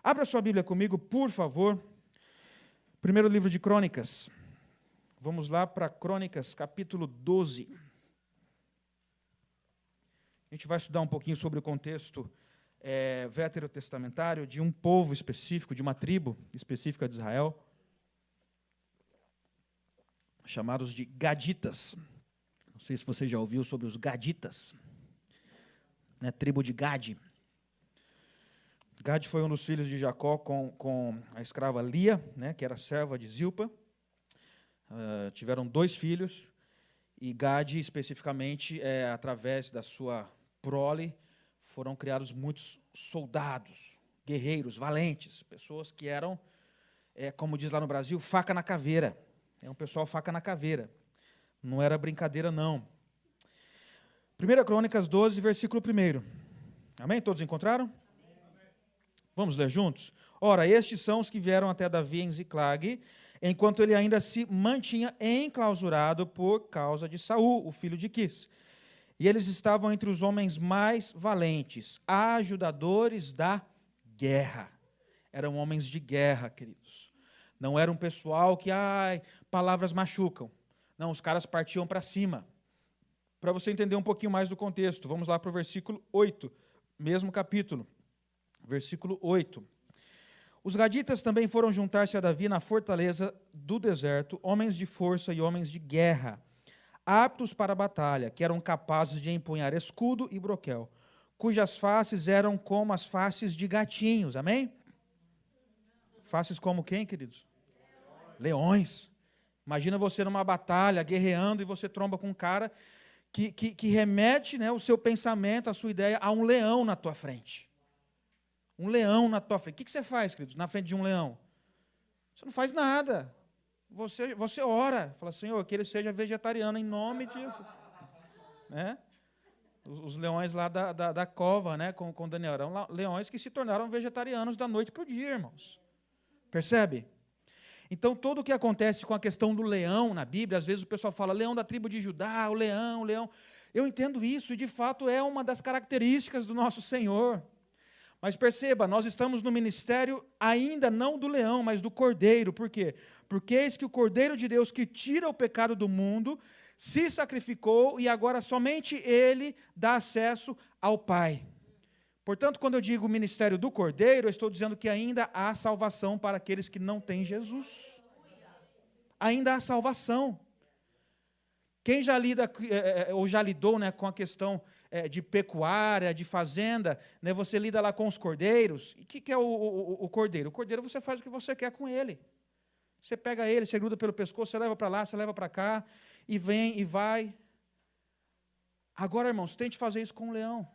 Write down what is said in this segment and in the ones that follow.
Abra sua Bíblia comigo, por favor. Primeiro livro de Crônicas. Vamos lá para Crônicas, capítulo 12. A gente vai estudar um pouquinho sobre o contexto veterotestamentário de um povo específico, de uma tribo específica de Israel, chamados de Gaditas. Não sei se você já ouviu sobre os Gaditas, né? Tribo de Gade. Gade foi um dos filhos de Jacó com a escrava Lia, né, que era serva de Zilpa. Tiveram 2 filhos, e Gade, especificamente, através da sua prole, foram criados muitos soldados, guerreiros, valentes, pessoas que eram, como diz lá no Brasil, faca na caveira. É um pessoal faca na caveira. Não era brincadeira, não. 1 Crônicas 12, versículo 1. Amém? Todos encontraram? Vamos ler juntos? Ora, estes são os que vieram até Davi em Ziclag, enquanto ele ainda se mantinha enclausurado por causa de Saul, o filho de Quis. E eles estavam entre os homens mais valentes, ajudadores da guerra. Eram homens de guerra, queridos. Não era um pessoal que, palavras machucam. Não, os caras partiam para cima. Para você entender um pouquinho mais do contexto, vamos lá para o versículo 8, mesmo capítulo. Versículo 8. Os gaditas também foram juntar-se a Davi na fortaleza do deserto, homens de força e homens de guerra, aptos para a batalha, que eram capazes de empunhar escudo e broquel, cujas faces eram como as faces de gatinhos. Amém? Faces como quem, queridos? Leões. Imagina você numa batalha, guerreando, e você tromba com um cara que remete, né, o seu pensamento, a sua ideia, a um leão na tua frente. Um leão na tua frente. O que você faz, queridos, na frente de um leão? Você não faz nada. Você ora. Fala, Senhor, que ele seja vegetariano em nome disso. Né? Os leões lá da cova, né, com Daniel, eram leões que se tornaram vegetarianos da noite para o dia, irmãos. Percebe? Então, tudo o que acontece com a questão do leão na Bíblia, às vezes o pessoal fala, leão da tribo de Judá, o leão, o leão. Eu entendo isso, e de fato é uma das características do nosso Senhor. Mas perceba, nós estamos no ministério ainda não do leão, mas do cordeiro. Por quê? Porque eis que o Cordeiro de Deus que tira o pecado do mundo se sacrificou e agora somente Ele dá acesso ao Pai. Portanto, quando eu digo ministério do cordeiro, eu estou dizendo que ainda há salvação para aqueles que não têm Jesus. Ainda há salvação. Quem já lida, ou já lidou, né, com a questão de pecuária, de fazenda, né, você lida lá com os cordeiros. E o que é o cordeiro? O cordeiro, você faz o que você quer com ele. Você pega ele, você gruda pelo pescoço, você leva para lá, você leva para cá, e vem e vai. Agora, irmãos, tente fazer isso com o leão.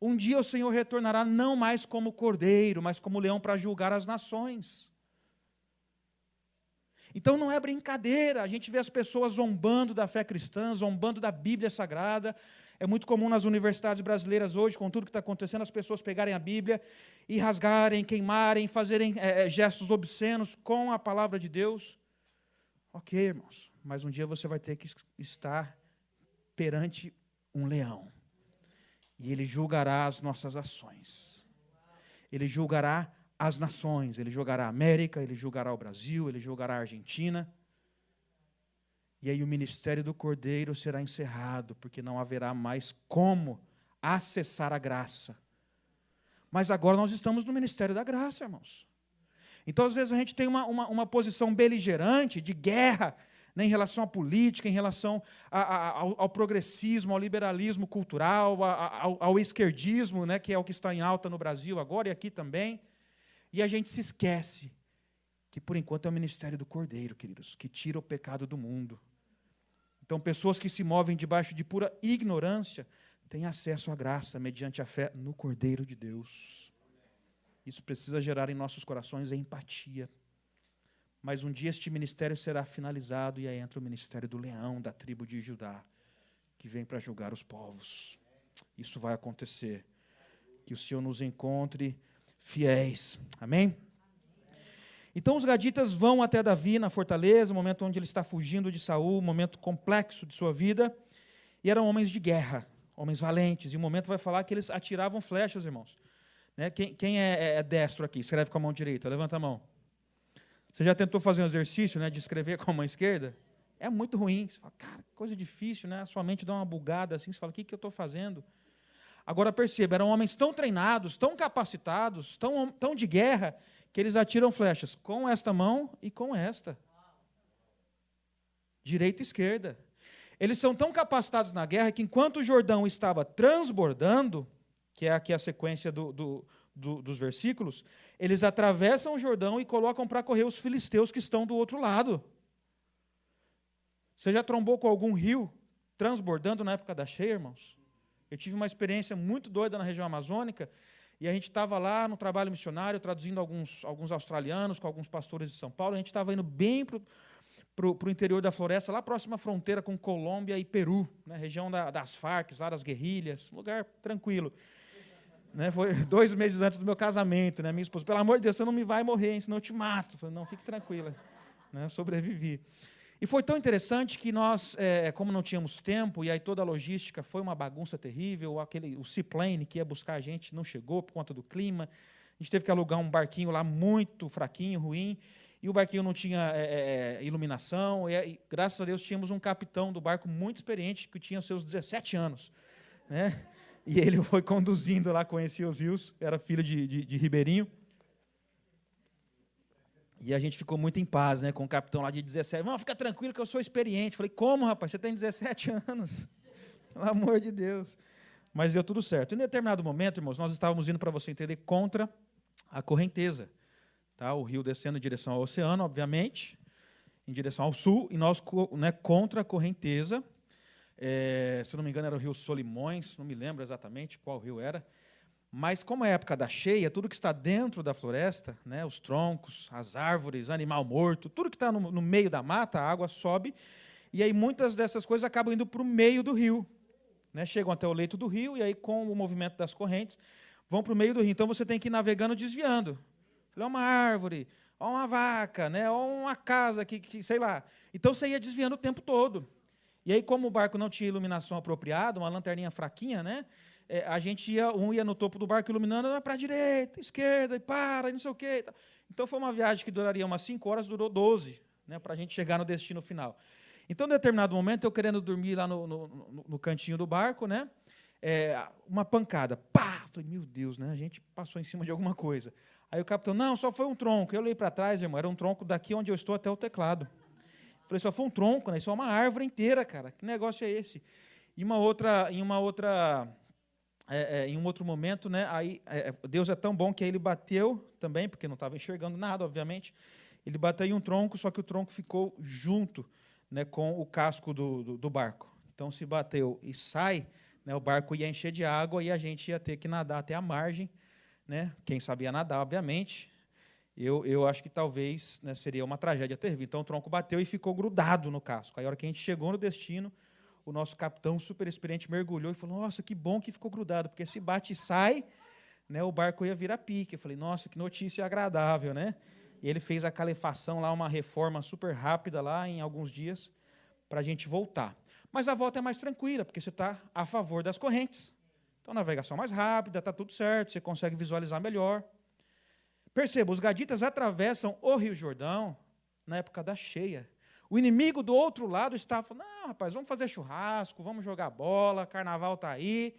Um dia o Senhor retornará não mais como cordeiro, mas como leão para julgar as nações. Então não é brincadeira, a gente vê as pessoas zombando da fé cristã, zombando da Bíblia Sagrada. É muito comum nas universidades brasileiras hoje, com tudo que está acontecendo, as pessoas pegarem a Bíblia e rasgarem, queimarem, fazerem gestos obscenos com a palavra de Deus. Ok, irmãos, mas um dia você vai ter que estar perante um leão. E ele julgará as nossas ações. Ele julgará as nações, ele julgará a América, ele julgará o Brasil, ele julgará a Argentina. E aí o ministério do Cordeiro será encerrado, porque não haverá mais como acessar a graça. Mas agora nós estamos no ministério da graça, irmãos. Então, às vezes, a gente tem uma posição beligerante, de guerra, né, em relação à política, em relação ao progressismo, ao liberalismo cultural, ao esquerdismo, né, que é o que está em alta no Brasil agora e aqui também. E a gente se esquece que, por enquanto, é o ministério do Cordeiro, queridos, que tira o pecado do mundo. Então, pessoas que se movem debaixo de pura ignorância têm acesso à graça mediante a fé no Cordeiro de Deus. Isso precisa gerar em nossos corações empatia. Mas um dia este ministério será finalizado e aí entra o ministério do leão da tribo de Judá, que vem para julgar os povos. Isso vai acontecer. Que o Senhor nos encontre fiéis. Amém? Então os gaditas vão até Davi na fortaleza, momento onde ele está fugindo de Saul, momento complexo de sua vida, e eram homens de guerra, homens valentes, e o momento vai falar que eles atiravam flechas, irmãos. Né? Quem é destro aqui? Escreve com a mão direita. Levanta a mão. Você já tentou fazer um exercício, né, de escrever com a mão esquerda? É muito ruim. Você fala, cara, que coisa difícil, né? A sua mente dá uma bugada assim, você fala, o que eu estou fazendo? Agora perceba, eram homens tão treinados, tão capacitados, tão de guerra, que eles atiram flechas com esta mão e com esta. Direita e esquerda. Eles são tão capacitados na guerra que enquanto o Jordão estava transbordando, que é aqui a sequência dos versículos, eles atravessam o Jordão e colocam para correr os filisteus que estão do outro lado. Você já trombou com algum rio transbordando na época da cheia, irmãos? Eu tive uma experiência muito doida na região amazônica, e a gente estava lá no trabalho missionário, traduzindo alguns australianos com alguns pastores de São Paulo, a gente estava indo bem para o interior da floresta, lá próxima à fronteira com Colômbia e Peru, né, região das Farc, lá das guerrilhas, lugar tranquilo. Né, foi 2 meses antes do meu casamento, né, minha esposa, pelo amor de Deus, você não me vai morrer, hein, senão eu te mato. Eu falei, não, fique tranquila. Né, sobrevivi. E foi tão interessante que nós, como não tínhamos tempo, e aí toda a logística foi uma bagunça terrível, o seaplane que ia buscar a gente não chegou por conta do clima, a gente teve que alugar um barquinho lá muito fraquinho, ruim, e o barquinho não tinha iluminação, e graças a Deus tínhamos um capitão do barco muito experiente, que tinha seus 17 anos. Né? E ele foi conduzindo lá, conhecia os rios, era filho de ribeirinho. E a gente ficou muito em paz, né, com o capitão lá de 17. Não, fica tranquilo que eu sou experiente. Falei, como, rapaz? Você tem 17 anos. Pelo amor de Deus. Mas deu tudo certo. Em determinado momento, irmãos, nós estávamos indo, para você entender, contra a correnteza. Tá? O rio descendo em direção ao oceano, obviamente, em direção ao sul, e nós, né, contra a correnteza. Se não me engano, era o rio Solimões, não me lembro exatamente qual rio era. Mas, como é a época da cheia, tudo que está dentro da floresta, né, os troncos, as árvores, animal morto, tudo que está no meio da mata, a água sobe, e aí muitas dessas coisas acabam indo para o meio do rio. Né, chegam até o leito do rio, e aí, com o movimento das correntes, vão para o meio do rio. Então, você tem que ir navegando desviando. É uma árvore, ou uma vaca, né, ou uma casa, que sei lá. Então, você ia desviando o tempo todo. E aí, como o barco não tinha iluminação apropriada, uma lanterninha fraquinha, né, a gente ia no topo do barco iluminando, para a direita, esquerda, e para, e não sei o quê. Então, foi uma viagem que duraria umas 5 horas, durou 12, né, para a gente chegar no destino final. Então, em determinado momento, eu querendo dormir lá no cantinho do barco, né, uma pancada, pá! Falei, meu Deus, né, a gente passou em cima de alguma coisa. Aí o capitão, não, só foi um tronco. Eu olhei para trás, irmão, era um tronco daqui onde eu estou até o teclado. Falei, só foi um tronco, né, isso é uma árvore inteira, cara, que negócio é esse? Em um outro momento, né, aí, Deus é tão bom que aí ele bateu também, porque não estava enxergando nada, obviamente, ele bateu em um tronco, só que o tronco ficou junto, né, com o casco do barco. Então, se bateu e sai, né, o barco ia encher de água e a gente ia ter que nadar até a margem. Né, quem sabia nadar, obviamente. Eu acho que talvez, né, seria uma tragédia terrível. Então, o tronco bateu e ficou grudado no casco. Aí, a hora que a gente chegou no destino, o nosso capitão super experiente mergulhou e falou, nossa, que bom que ficou grudado, porque se bate e sai, né, o barco ia virar pique. Eu falei, nossa, que notícia agradável, né? E ele fez a calefação lá, uma reforma super rápida lá, em alguns dias, para a gente voltar. Mas a volta é mais tranquila, porque você está a favor das correntes. Então, a navegação mais rápida, está tudo certo, você consegue visualizar melhor. Perceba, os gaditas atravessam o Rio Jordão na época da cheia. O inimigo do outro lado estava falando, não, rapaz, vamos fazer churrasco, vamos jogar bola, carnaval está aí,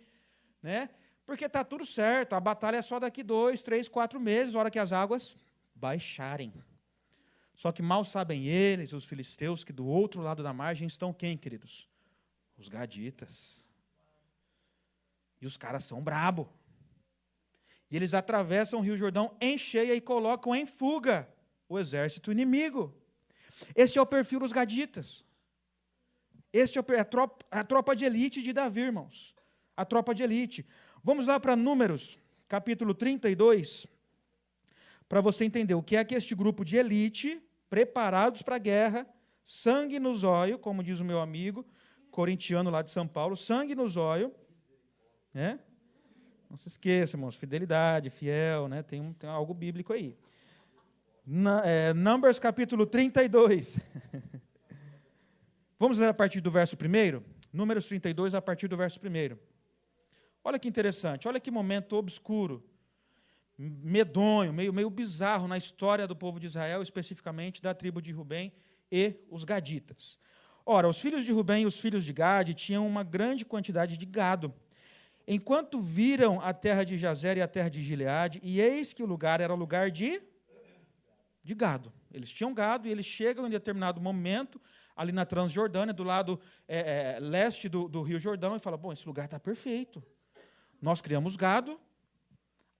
né? Porque está tudo certo, a batalha é só daqui 2, 3, 4 meses, a hora que as águas baixarem. Só que mal sabem eles, os filisteus, que do outro lado da margem estão quem, queridos? Os gaditas. E os caras são brabo. E eles atravessam o Rio Jordão em cheia e colocam em fuga o exército inimigo. Este é o perfil dos gaditas. Este é a tropa de elite de Davi, irmãos. A tropa de elite. Vamos lá para Números, capítulo 32, para você entender o que é que este grupo de elite, preparados para a guerra, sangue no zóio, como diz o meu amigo, corintiano lá de São Paulo, sangue no zóio, né? Não se esqueça, irmãos, fidelidade, fiel, né? Tem algo bíblico aí. Numbers, capítulo 32. Vamos ler a partir do verso 1? Números 32, a partir do verso 1. Olha que interessante, olha que momento obscuro. medonho, meio bizarro na história do povo de Israel, especificamente da tribo de Rubem e os gaditas. Ora, os filhos de Rubem e os filhos de Gade tinham uma grande quantidade de gado. Enquanto viram a terra de Jazer e a terra de Gileade, e eis que o lugar era lugar de gado. Eles tinham gado e eles chegam em determinado momento, ali na Transjordânia, do lado leste do Rio Jordão, e falam, bom, esse lugar está perfeito. Nós criamos gado,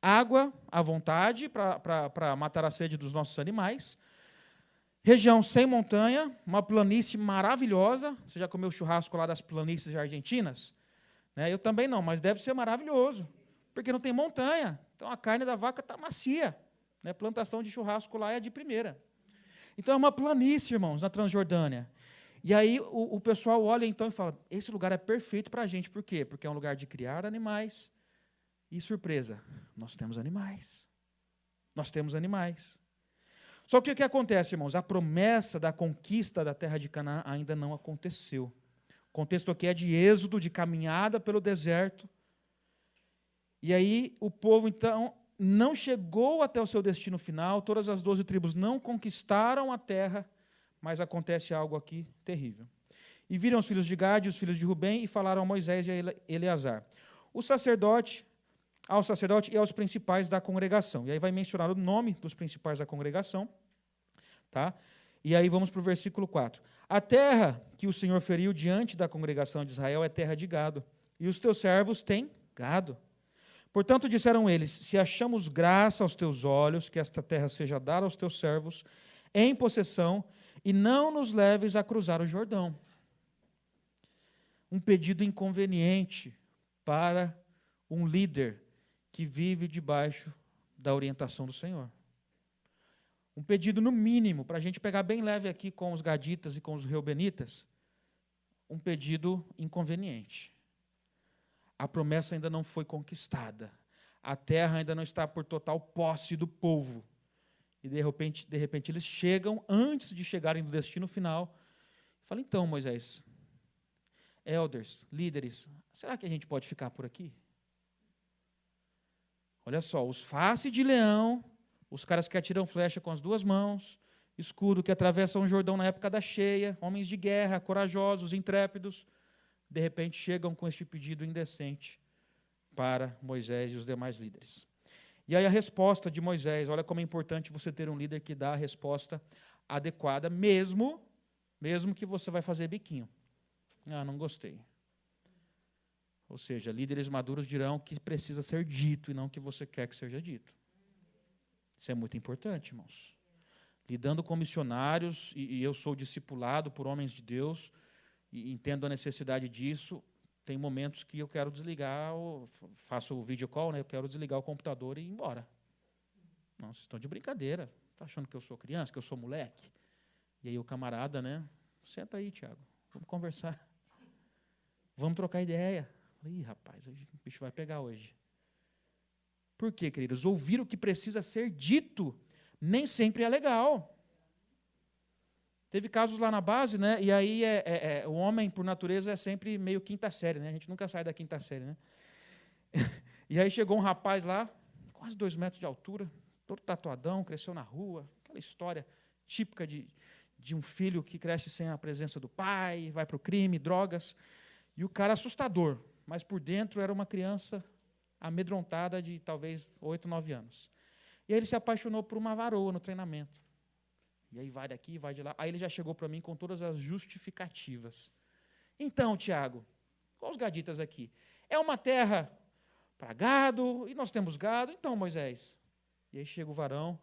água à vontade para matar a sede dos nossos animais, região sem montanha, uma planície maravilhosa. Você já comeu churrasco lá das planícies argentinas? Eu também não, mas deve ser maravilhoso, porque não tem montanha, então a carne da vaca está macia. Plantação de churrasco lá é de primeira. Então é uma planície, irmãos, na Transjordânia. E aí o pessoal olha então e fala, esse lugar é perfeito para a gente, por quê? Porque é um lugar de criar animais. E surpresa, nós temos animais. Nós temos animais. Só que o que acontece, irmãos? A promessa da conquista da terra de Canaã ainda não aconteceu. O contexto aqui é de êxodo, de caminhada pelo deserto. E aí o povo, então, não chegou até o seu destino final, todas as 12 tribos não conquistaram a terra, mas acontece algo aqui terrível. E viram os filhos de Gade e os filhos de Rubem e falaram a Moisés e a Eleazar. Ao sacerdote e aos principais da congregação. E aí vai mencionar o nome dos principais da congregação. Tá? E aí vamos para o versículo 4. A terra que o Senhor feriu diante da congregação de Israel é terra de gado, e os teus servos têm gado. Portanto, disseram eles, se achamos graça aos teus olhos, que esta terra seja dada aos teus servos, em possessão, e não nos leves a cruzar o Jordão. Um pedido inconveniente para um líder que vive debaixo da orientação do Senhor. Um pedido, no mínimo, para a gente pegar bem leve aqui com os gaditas e com os reubenitas, um pedido inconveniente. A promessa ainda não foi conquistada. A terra ainda não está por total posse do povo. E, de repente eles chegam, antes de chegarem no destino final, e falam, então, Moisés, elders, líderes, será que a gente pode ficar por aqui? Olha só, os face de leão, os caras que atiram flecha com as duas mãos, escudo que atravessam o Jordão na época da cheia, homens de guerra, corajosos, intrépidos, de repente chegam com este pedido indecente para Moisés e os demais líderes. E aí a resposta de Moisés, olha como é importante você ter um líder que dá a resposta adequada, mesmo que você vai fazer biquinho. Não gostei. Ou seja, líderes maduros dirão que precisa ser dito e não que você quer que seja dito. Isso é muito importante, irmãos. Lidando com missionários, e eu sou discipulado por homens de Deus, e entendo a necessidade disso, tem momentos que eu quero desligar, faço o video call, eu quero desligar o computador e ir embora. Não, vocês estão de brincadeira. Está achando que eu sou criança, que eu sou moleque? E aí o camarada, senta aí, Tiago, vamos conversar. Vamos trocar ideia. Ih, rapaz, o bicho vai pegar hoje. Por quê, queridos? Ouvir o que precisa ser dito nem sempre é legal. Teve casos lá na base, e aí o homem, por natureza, é sempre meio quinta série, A gente nunca sai da quinta série, E aí chegou um rapaz lá, quase 2 metros de altura, todo tatuadão, cresceu na rua, aquela história típica de um filho que cresce sem a presença do pai, vai para o crime, drogas, e o cara assustador, mas por dentro era uma criança amedrontada de talvez 8, 9 anos. E aí ele se apaixonou por uma varoa no treinamento. E aí vai daqui, vai de lá. Aí ele já chegou para mim com todas as justificativas. Então, Tiago, qual os gaditas aqui? É uma terra para gado, e nós temos gado. Então, Moisés. E aí chega o varão.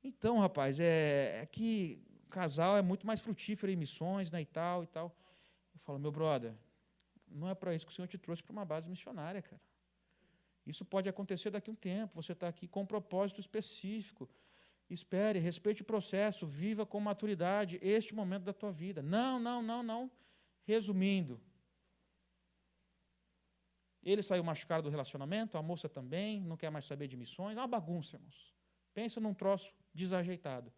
Então, rapaz, é que o casal é muito mais frutífero em missões, e tal, e tal. Eu falo, meu brother, não é para isso que o Senhor te trouxe para uma base missionária, cara. Isso pode acontecer daqui a um tempo. Você está aqui com um propósito específico. Espere, respeite o processo, viva com maturidade este momento da tua vida. Não. Resumindo, ele saiu machucado do relacionamento, a moça também, não quer mais saber de missões. É uma bagunça, irmãos. Pensa num troço desajeitado.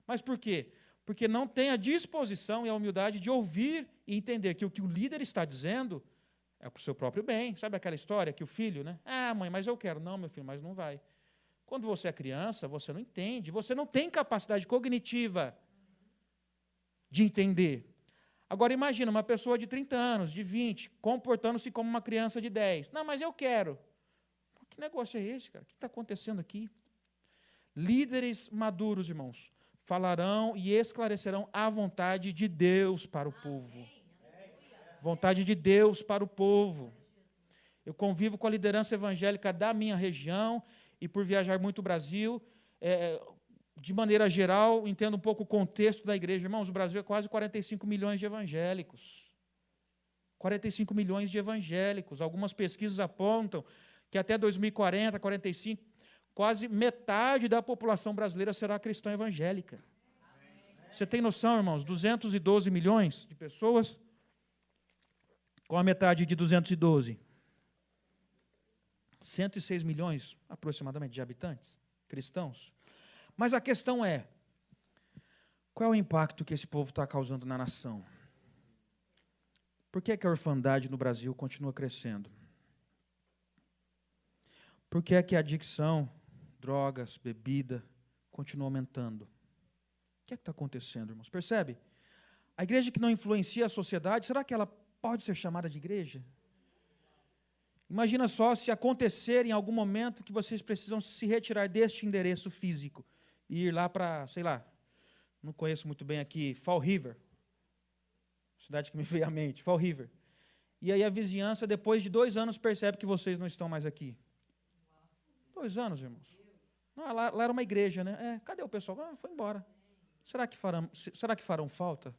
Mas por quê? Porque não tem a disposição e a humildade de ouvir e entender que o que o líder está dizendo é para o seu próprio bem. Sabe aquela história que o filho, mãe, mas eu quero. Não, meu filho, mas não vai. Quando você é criança, você não entende, você não tem capacidade cognitiva de entender. Agora, imagina uma pessoa de 30 anos, de 20, comportando-se como uma criança de 10. Não, mas eu quero. Que negócio é esse, cara? O que está acontecendo aqui? Líderes maduros, irmãos, falarão e esclarecerão a vontade de Deus para o povo. Vontade de Deus para o povo. Eu convivo com a liderança evangélica da minha região e por viajar muito o Brasil, de maneira geral, entendo um pouco o contexto da igreja. Irmãos, o Brasil é quase 45 milhões de evangélicos. 45 milhões de evangélicos. Algumas pesquisas apontam que até 2040, 45, quase metade da população brasileira será cristã evangélica. Você tem noção, irmãos? 212 milhões de pessoas, com a metade de 212. 106 milhões, aproximadamente, de habitantes cristãos. Mas a questão é, qual é o impacto que esse povo está causando na nação? Por que a orfandade no Brasil continua crescendo? Por que a adicção, drogas, bebida, continua aumentando? O que está acontecendo, irmãos? Percebe? A igreja que não influencia a sociedade, será que ela pode ser chamada de igreja? Imagina só se acontecer em algum momento que vocês precisam se retirar deste endereço físico e ir lá para, sei lá, não conheço muito bem aqui, Fall River, cidade que me veio à mente, Fall River. E aí a vizinhança, depois de 2 anos, percebe que vocês não estão mais aqui. 2 anos, irmãos. Não, lá era uma igreja, né? Cadê o pessoal? Foi embora. Será que farão falta?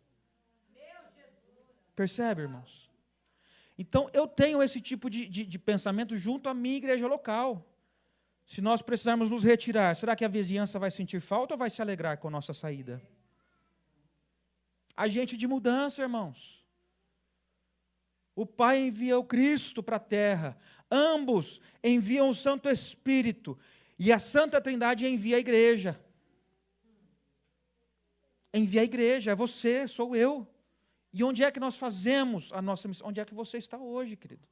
Percebe, irmãos? Então, eu tenho esse tipo de pensamento junto à minha igreja local. Se nós precisarmos nos retirar, será que a vizinhança vai sentir falta ou vai se alegrar com a nossa saída? Agente de mudança, irmãos. O Pai envia o Cristo para a terra. Ambos enviam o Santo Espírito. E a Santa Trindade envia a igreja. Envia a igreja, é você, sou eu. E onde é que nós fazemos a nossa missão? Onde é que você está hoje, querido?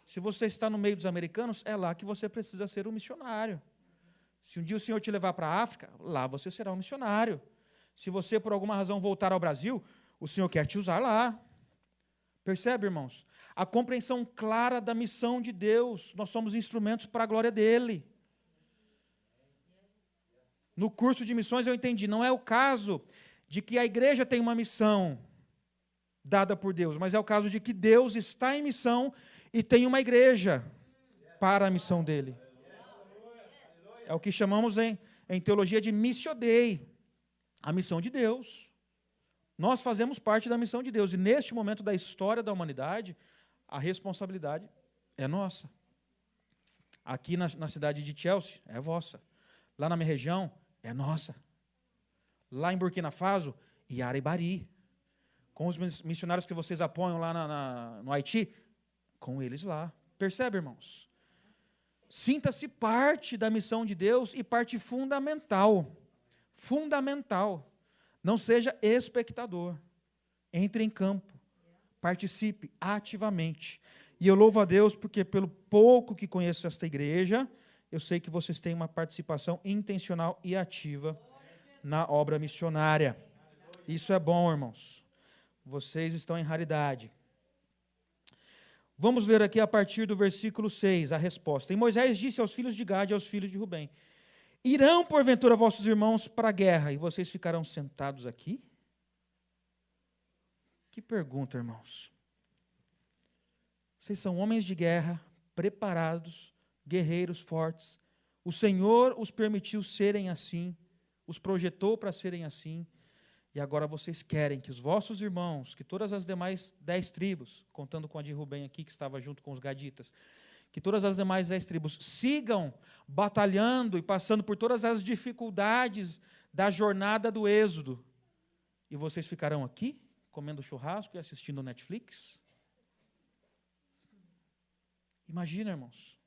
Se você está no meio dos americanos, é lá que você precisa ser um missionário. Se um dia o Senhor te levar para a África, lá você será um missionário. Se você, por alguma razão, voltar ao Brasil, o Senhor quer te usar lá. Percebe, irmãos? A compreensão clara da missão de Deus. Nós somos instrumentos para a glória dEle. No curso de missões eu entendi, não é o caso de que a igreja tem uma missão dada por Deus, mas é o caso de que Deus está em missão e tem uma igreja para a missão dele. É o que chamamos em teologia de missio Dei, a missão de Deus. Nós fazemos parte da missão de Deus, e neste momento da história da humanidade, a responsabilidade é nossa. Aqui na cidade de Chelsea, é vossa. Lá na minha região, é nossa. Lá em Burkina Faso, Iara e Bari. Com os missionários que vocês apoiam lá no Haiti, com eles lá. Percebe, irmãos? Sinta-se parte da missão de Deus e parte fundamental. Fundamental. Não seja espectador. Entre em campo. Participe ativamente. E eu louvo a Deus porque, pelo pouco que conheço esta igreja, eu sei que vocês têm uma participação intencional e ativa na obra missionária. Isso é bom, irmãos. Vocês estão em raridade. Vamos ler aqui a partir do versículo 6, a resposta. E Moisés disse aos filhos de Gade e aos filhos de Rubem: irão porventura vossos irmãos para a guerra, e vocês ficarão sentados aqui? Que pergunta, irmãos. Vocês são homens de guerra, preparados, guerreiros fortes. O Senhor os permitiu serem assim, os projetou para serem assim. E agora vocês querem que os vossos irmãos, que todas as demais 10 tribos, contando com a de Rubem aqui, que estava junto com os gaditas, que todas as demais 10 tribos sigam batalhando e passando por todas as dificuldades da jornada do Êxodo. E vocês ficarão aqui, comendo churrasco e assistindo Netflix? Imagina, irmãos,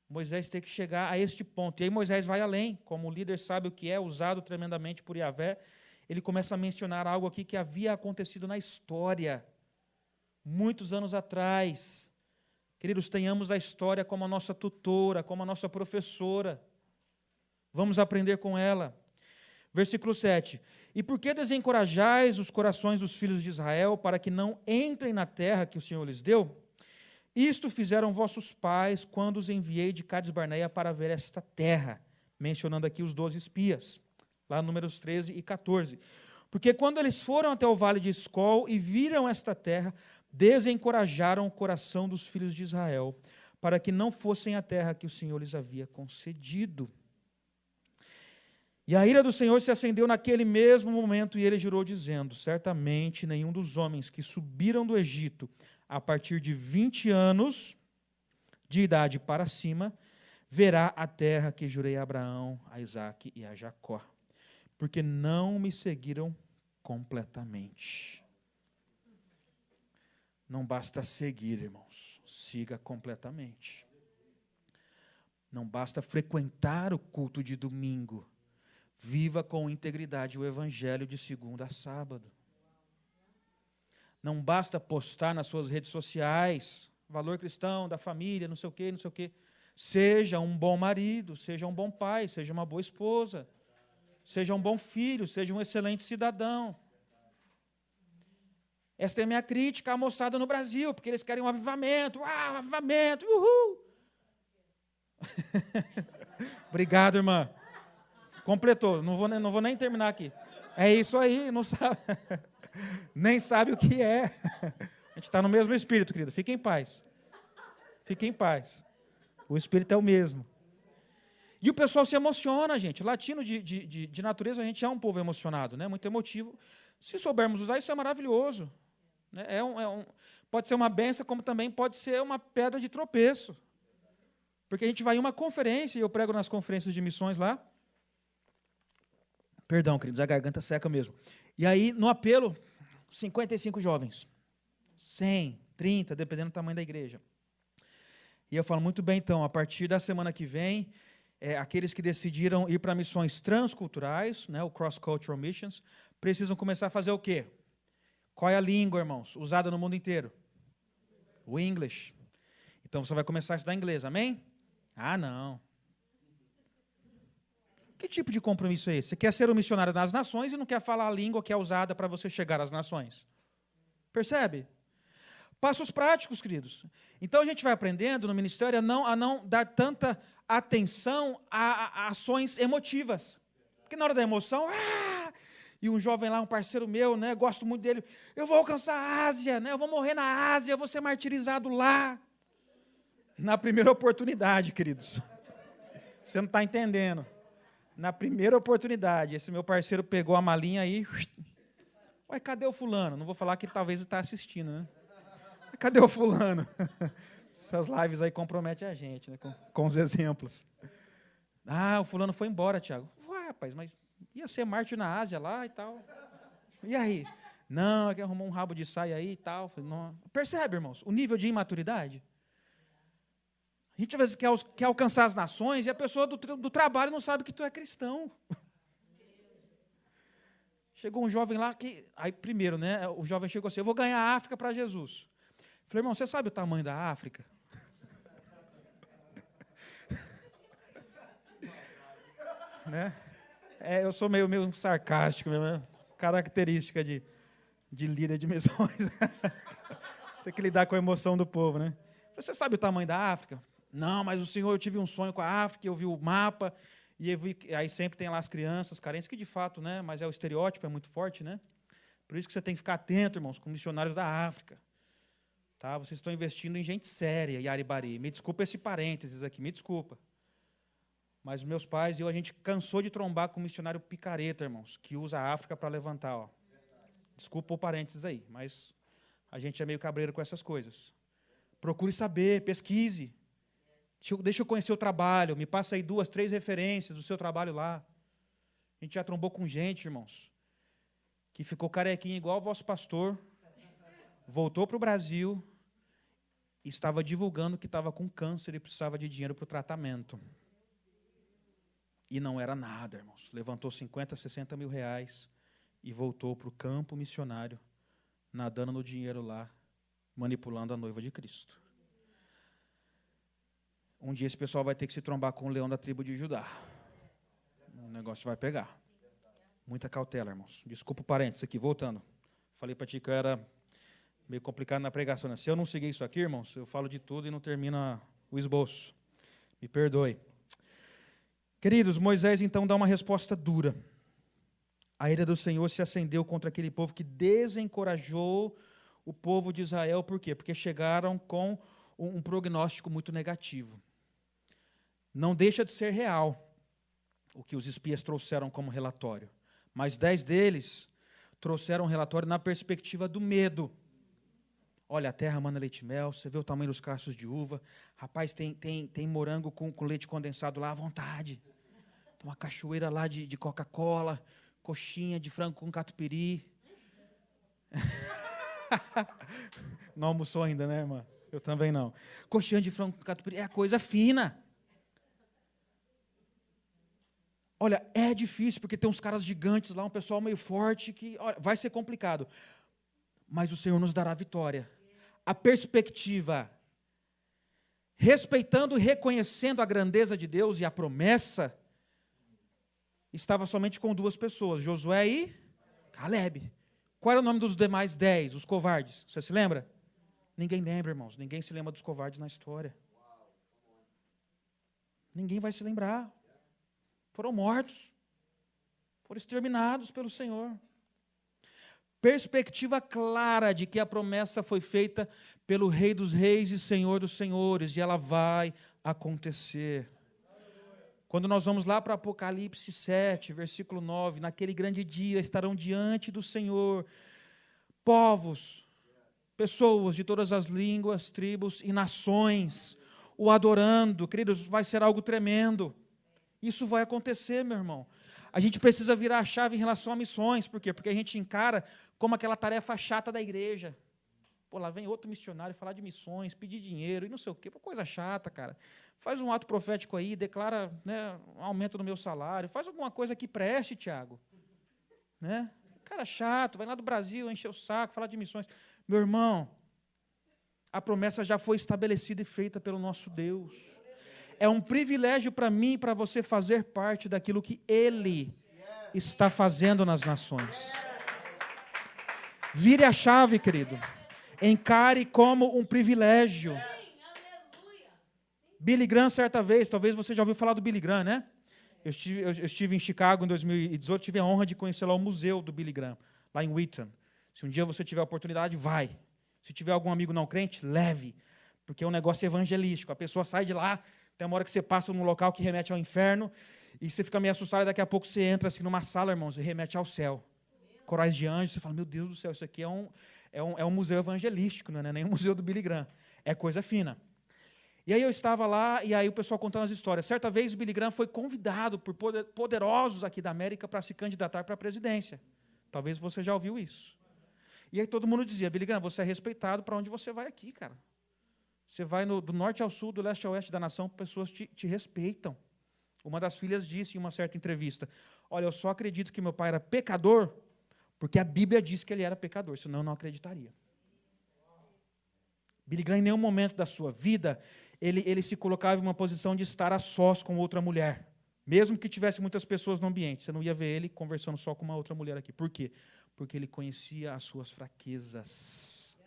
Moisés ter que chegar a este ponto. E aí Moisés vai além, como o líder sabe o que é, usado tremendamente por Yahvé. Ele começa a mencionar algo aqui que havia acontecido na história, muitos anos atrás. Queridos, tenhamos a história como a nossa tutora, como a nossa professora. Vamos aprender com ela. Versículo 7. E por que desencorajais os corações dos filhos de Israel para que não entrem na terra que o Senhor lhes deu? Isto fizeram vossos pais quando os enviei de Cades Barneia para ver esta terra, mencionando aqui os 12 espias, lá no Números 13 e 14. Porque quando eles foram até o vale de Escol e viram esta terra, desencorajaram o coração dos filhos de Israel, para que não fossem à terra que o Senhor lhes havia concedido. E a ira do Senhor se acendeu naquele mesmo momento, e ele jurou, dizendo: certamente nenhum dos homens que subiram do Egito a partir de 20 anos de idade para cima verá a terra que jurei a Abraão, a Isaque e a Jacó, porque não me seguiram completamente. Não basta seguir, irmãos, siga completamente. Não basta frequentar o culto de domingo, viva com integridade o evangelho de segunda a sábado. Não basta postar nas suas redes sociais, valor cristão, da família, não sei o quê, não sei o quê. Seja um bom marido, seja um bom pai, seja uma boa esposa, seja um bom filho, seja um excelente cidadão. Esta é a minha crítica à moçada no Brasil, porque eles querem um avivamento, um avivamento, uhul. Obrigado, irmã. Completou, não vou nem terminar aqui. É isso aí, não sabe, nem sabe o que é. A gente está no mesmo espírito, querido, fique em paz. Fique em paz. O espírito é o mesmo. E o pessoal se emociona, gente. Latino de natureza, a gente é um povo emocionado, né? Muito emotivo. Se soubermos usar, isso é maravilhoso. Pode ser uma benção, como também pode ser uma pedra de tropeço. Porque a gente vai em uma conferência, e eu prego nas conferências de missões lá. Perdão, queridos, a garganta seca mesmo. E aí, no apelo, 55 jovens. 100, 30, dependendo do tamanho da igreja. E eu falo, muito bem, então, a partir da semana que vem, aqueles que decidiram ir para missões transculturais, né, o Cross Cultural Missions, precisam começar a fazer o quê? Qual é a língua, irmãos, usada no mundo inteiro? O English. Então, você vai começar a estudar inglês, amém? Ah, não. Que tipo de compromisso é esse? Você quer ser um missionário nas nações e não quer falar a língua que é usada para você chegar às nações. Percebe? Passos práticos, queridos. Então, a gente vai aprendendo no ministério a não dar tanta atenção a ações emotivas. Porque na hora da emoção, e um jovem lá, um parceiro meu, né, gosto muito dele, eu vou alcançar a Ásia, né, eu vou morrer na Ásia, eu vou ser martirizado lá. Na primeira oportunidade, queridos. Você não está entendendo. Na primeira oportunidade, esse meu parceiro pegou a malinha aí. Ué, cadê o fulano? Não vou falar que ele talvez está assistindo, né? Cadê o fulano? Essas lives aí comprometem a gente, né? Com os exemplos. Ah, o fulano foi embora, Tiago. Ué, rapaz, mas ia ser mártir na Ásia lá e tal. E aí? Não, é que arrumou um rabo de saia aí e tal. Não. Percebe, irmãos, o nível de imaturidade? A gente às vezes quer alcançar as nações e a pessoa do trabalho não sabe que tu é cristão. Chegou um jovem lá que... Aí, primeiro, né, o jovem chegou assim, eu vou ganhar a África para Jesus. Falei, irmão, você sabe o tamanho da África? Né? Eu sou meio sarcástico, mesmo, característica de líder de missões. Tem que lidar com a emoção do povo, né? Você sabe o tamanho da África? Não, mas o Senhor, eu tive um sonho com a África, eu vi o mapa, e aí sempre tem lá as crianças carentes, que de fato, né, mas o estereótipo é muito forte, né? Por isso que você tem que ficar atento, irmãos, com missionários da África. Tá? Vocês estão investindo em gente séria, Yaribari. Me desculpa esse parênteses aqui, me desculpa. Mas meus pais e eu, a gente cansou de trombar com um missionário picareta, irmãos, que usa a África para levantar. Ó. Desculpa o parênteses aí, mas a gente é meio cabreiro com essas coisas. Procure saber, pesquise. Deixa eu conhecer o trabalho, me passa aí 2, 3 referências do seu trabalho lá. A gente já trombou com gente, irmãos, que ficou carequinho igual o vosso pastor, voltou para o Brasil e estava divulgando que estava com câncer e precisava de dinheiro para o tratamento. E não era nada, irmãos. Levantou 50, 60 mil reais e voltou para o campo missionário, nadando no dinheiro lá, manipulando a noiva de Cristo. Um dia esse pessoal vai ter que se trombar com o leão da tribo de Judá. negócio vai pegar. Muita cautela, irmãos. Desculpa o parênteses aqui, voltando. Falei para ti que eu era meio complicado na pregação, né? Se eu não seguir isso aqui, irmãos, eu falo de tudo e não termina o esboço. Me perdoe. Queridos, Moisés então dá uma resposta dura. A ira do Senhor se acendeu contra aquele povo que desencorajou o povo de Israel. Por quê? Porque chegaram com um prognóstico muito negativo. Não deixa de ser real o que os espias trouxeram como relatório. Mas 10 deles trouxeram um relatório na perspectiva do medo. Olha, a terra mana leite e mel, você vê o tamanho dos cachos de uva. Rapaz, tem morango com leite condensado lá à vontade. Tem uma cachoeira lá de Coca-Cola, coxinha de frango com catupiry. Não almoçou ainda, né, irmã? Eu também não. Coxinha de frango com catupiry é coisa fina. Olha, é difícil, porque tem uns caras gigantes lá, um pessoal meio forte, que olha, vai ser complicado. Mas o Senhor nos dará vitória. A perspectiva, respeitando e reconhecendo a grandeza de Deus e a promessa, estava somente com 2 pessoas, Josué e Caleb. Qual era o nome dos demais 10, os covardes? Você se lembra? Ninguém lembra, irmãos. Ninguém se lembra dos covardes na história. Ninguém vai se lembrar. Foram mortos. Foram exterminados pelo Senhor. Perspectiva clara de que a promessa foi feita pelo Rei dos Reis e Senhor dos Senhores, e ela vai acontecer. Quando nós vamos lá para Apocalipse 7, versículo 9, naquele grande dia estarão diante do Senhor povos, pessoas de todas as línguas, tribos e nações, o adorando. Queridos, vai ser algo tremendo. Isso vai acontecer, meu irmão. A gente precisa virar a chave em relação a missões. Por quê? Porque a gente encara como aquela tarefa chata da igreja. Pô, lá vem outro missionário falar de missões, pedir dinheiro e não sei o quê. Pô, coisa chata, cara. Faz um ato profético aí, declara, né, um aumento no meu salário. Faz alguma coisa que preste, Tiago. Né? Cara chato, vai lá do Brasil, encher o saco, falar de missões. Meu irmão, a promessa já foi estabelecida e feita pelo nosso Deus. É um privilégio para mim e para você fazer parte daquilo que Ele está fazendo nas nações. Vire a chave, querido. Encare como um privilégio. Billy Graham, certa vez, talvez você já ouviu falar do Billy Graham, né? Eu estive em Chicago em 2018, tive a honra de conhecer lá o museu do Billy Graham, lá em Wheaton. Se um dia você tiver a oportunidade, vai. Se tiver algum amigo não crente, leve. Porque é um negócio evangelístico. A pessoa sai de lá, tem uma hora que você passa num local que remete ao inferno, e você fica meio assustado, e daqui a pouco você entra assim, numa sala, irmãos, e remete ao céu. Corais de anjos, você fala, meu Deus do céu, isso aqui é um museu evangelístico, não é nem um museu do Billy Graham. É coisa fina. E aí eu estava lá, e aí o pessoal contando as histórias. Certa vez o Billy Graham foi convidado por poderosos aqui da América para se candidatar para a presidência. Talvez você já ouviu isso. E aí todo mundo dizia, Billy Graham, você é respeitado para onde você vai aqui, cara. Você vai do norte ao sul, do leste ao oeste da nação, pessoas te respeitam. Uma das filhas disse em uma certa entrevista, olha, eu só acredito que meu pai era pecador, porque a Bíblia diz que ele era pecador, senão eu não acreditaria. Billy Graham, em nenhum momento da sua vida, ele se colocava em uma posição de estar a sós com outra mulher. Mesmo que tivesse muitas pessoas no ambiente, você não ia ver ele conversando só com uma outra mulher aqui. Por quê? Porque ele conhecia as suas fraquezas.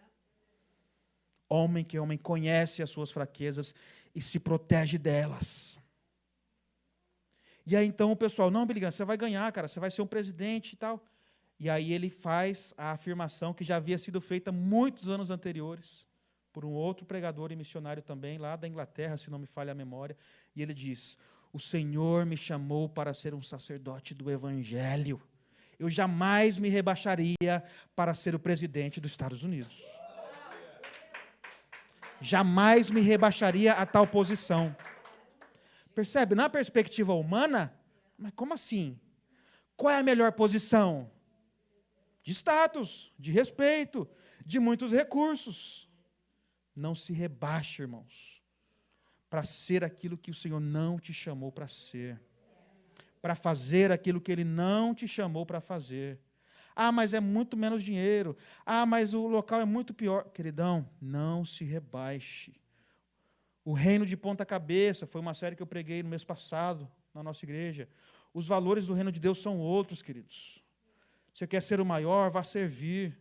Homem que homem conhece as suas fraquezas e se protege delas. E aí então o pessoal, não, Billy Graham, você vai ganhar, cara, você vai ser um presidente e tal. E aí ele faz a afirmação que já havia sido feita muitos anos anteriores, por um outro pregador e missionário também, lá da Inglaterra, se não me falha a memória, e ele diz, o Senhor me chamou para ser um sacerdote do Evangelho. Eu jamais me rebaixaria para ser o presidente dos Estados Unidos. Jamais me rebaixaria a tal posição. Percebe? Na perspectiva humana, mas como assim? Qual é a melhor posição? De status, de respeito, de muitos recursos. Não se rebaixe, irmãos, para ser aquilo que o Senhor não te chamou para ser. Para fazer aquilo que Ele não te chamou para fazer. Ah, mas é muito menos dinheiro. Ah, mas o local é muito pior. Queridão, não se rebaixe. O reino de ponta cabeça foi uma série que eu preguei no mês passado, na nossa igreja. Os valores do reino de Deus são outros, queridos. Você quer ser o maior, vá servir.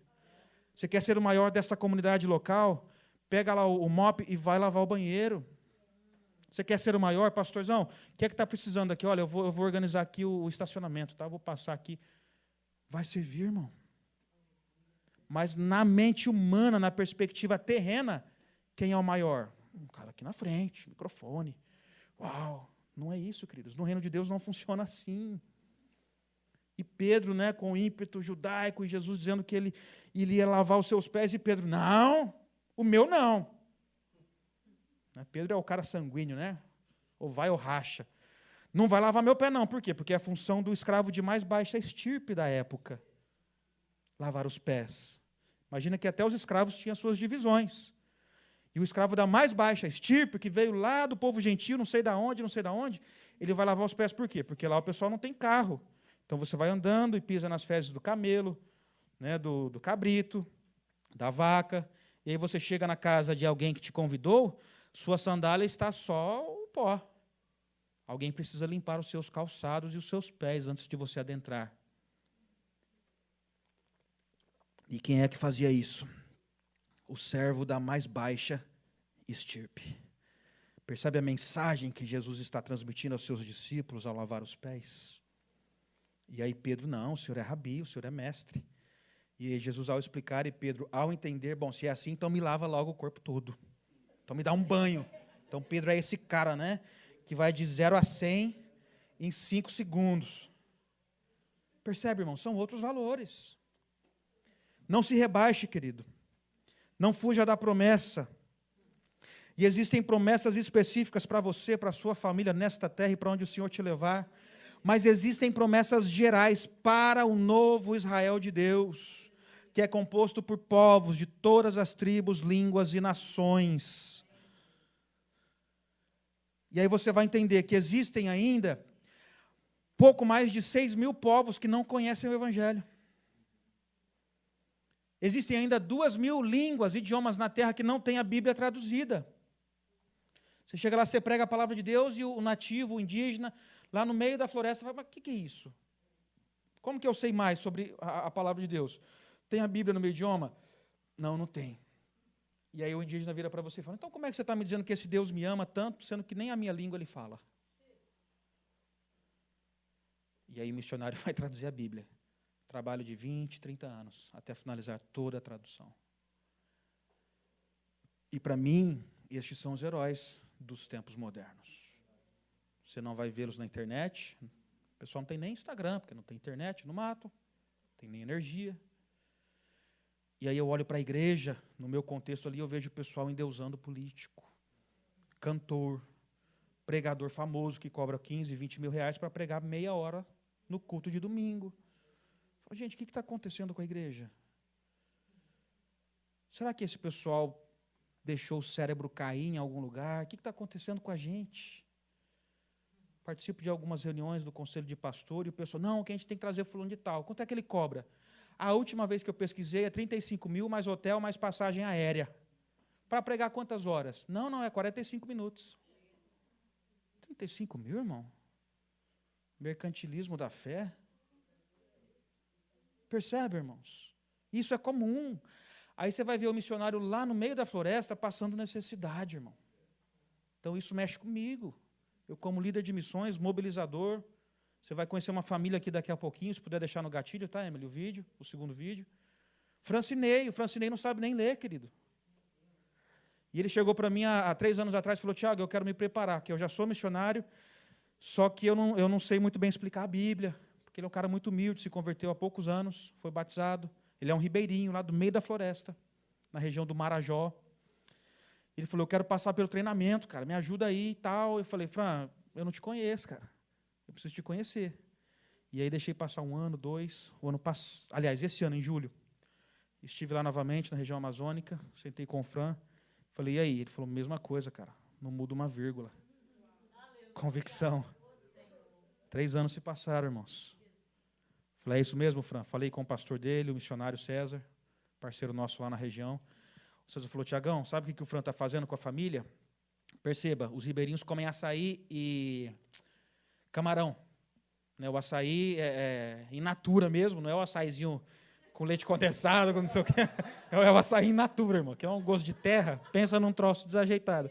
Você quer ser o maior desta comunidade local? Pega lá o mop e vai lavar o banheiro. Você quer ser o maior, pastorzão? O que é que está precisando aqui? Olha, eu vou organizar aqui o estacionamento, tá? Eu vou passar aqui. Vai servir, irmão. Mas na mente humana, na perspectiva terrena, quem é o maior? Um cara aqui na frente, microfone. Uau, não é isso, queridos. No reino de Deus não funciona assim. E Pedro, né, com o ímpeto judaico, e Jesus dizendo que ele ia lavar os seus pés, e Pedro, não, o meu não. Pedro é o cara sanguíneo, né? Ou vai ou racha. Não vai lavar meu pé, não. Por quê? Porque é a função do escravo de mais baixa estirpe da época. Lavar os pés. Imagina que até os escravos tinham suas divisões. E o escravo da mais baixa estirpe, que veio lá do povo gentil, não sei de onde, ele vai lavar os pés por quê? Porque lá o pessoal não tem carro. Então você vai andando e pisa nas fezes do camelo, né, do cabrito, da vaca, e aí você chega na casa de alguém que te convidou, sua sandália está só o pó. Alguém precisa limpar os seus calçados e os seus pés antes de você adentrar. E quem é que fazia isso? O servo da mais baixa estirpe. Percebe a mensagem que Jesus está transmitindo aos seus discípulos ao lavar os pés? E aí Pedro, não, o senhor é rabi, o senhor é mestre. E aí Jesus, ao explicar, e Pedro, ao entender, bom, se é assim, então me lava logo o corpo todo. Então me dá um banho. Então Pedro é esse cara, né? Que vai de 0 a 100 em 5 segundos. Percebe, irmão? São outros valores. Não se rebaixe, querido. Não fuja da promessa. E existem promessas específicas para você, para a sua família, nesta terra e para onde o Senhor te levar. Mas existem promessas gerais para o novo Israel de Deus, que é composto por povos de todas as tribos, línguas e nações. E aí você vai entender que existem ainda pouco mais de 6.000 povos que não conhecem o Evangelho. Existem ainda 2.000 línguas, idiomas na terra que não têm a Bíblia traduzida. Você chega lá, você prega a palavra de Deus e o nativo, o indígena, lá no meio da floresta, fala, mas o que é isso? Como que eu sei mais sobre a palavra de Deus? Tem a Bíblia no meu idioma? Não, não tem. E aí o indígena vira para você e fala, então como é que você está me dizendo que esse Deus me ama tanto, sendo que nem a minha língua ele fala? E aí o missionário vai traduzir a Bíblia. Trabalho de 20, 30 anos, até finalizar toda a tradução. E para mim, estes são os heróis dos tempos modernos. Você não vai vê-los na internet. O pessoal não tem nem Instagram, porque não tem internet no mato, não tem nem energia. E aí eu olho para a igreja, no meu contexto ali, eu vejo o pessoal endeusando político, cantor, pregador famoso que cobra 15, 20 mil reais para pregar meia hora no culto de domingo. Gente, o que está acontecendo com a igreja? Será que esse pessoal deixou o cérebro cair em algum lugar? O que está acontecendo com a gente? Participo de algumas reuniões do conselho de pastor e o pessoal, não, que a gente tem que trazer fulano de tal. Quanto é que ele cobra? A última vez que eu pesquisei é 35 mil, mais hotel, mais passagem aérea. Para pregar quantas horas? Não, é 45 minutos. 35 mil, irmão? Mercantilismo da fé? Percebe, irmãos? Isso é comum. Aí você vai ver o missionário lá no meio da floresta passando necessidade, irmão. Então isso mexe comigo. Eu, como líder de missões, mobilizador, você vai conhecer uma família aqui daqui a pouquinho, se puder deixar no gatilho, tá, Emily? O vídeo, o segundo vídeo. O Francinei não sabe nem ler, querido. E ele chegou para mim há 3 anos atrás e falou, Tiago, eu quero me preparar, que eu já sou missionário, só que eu não sei muito bem explicar a Bíblia, porque ele é um cara muito humilde, se converteu há poucos anos, foi batizado. Ele é um ribeirinho lá do meio da floresta, na região do Marajó. Ele falou, eu quero passar pelo treinamento, cara, me ajuda aí e tal. Eu falei, Fran, eu não te conheço, cara. Eu preciso te conhecer. E aí deixei passar 1 ano, 2. Aliás, esse ano, em julho, estive lá novamente, na região amazônica, sentei com o Fran. Falei, e aí? Ele falou, mesma coisa, cara, não muda uma vírgula. Convicção. 3 anos se passaram, irmãos. Falei, é isso mesmo, Fran? Falei com o pastor dele, o missionário César, parceiro nosso lá na região. O César falou, Tiagão, sabe o que o Fran está fazendo com a família? Perceba, os ribeirinhos comem açaí e camarão. né? O açaí é in natura mesmo, não é o açaizinho com leite condensado, com não sei o quê. É o açaí in natura, irmão, que é um gosto de terra. Pensa num troço desajeitado.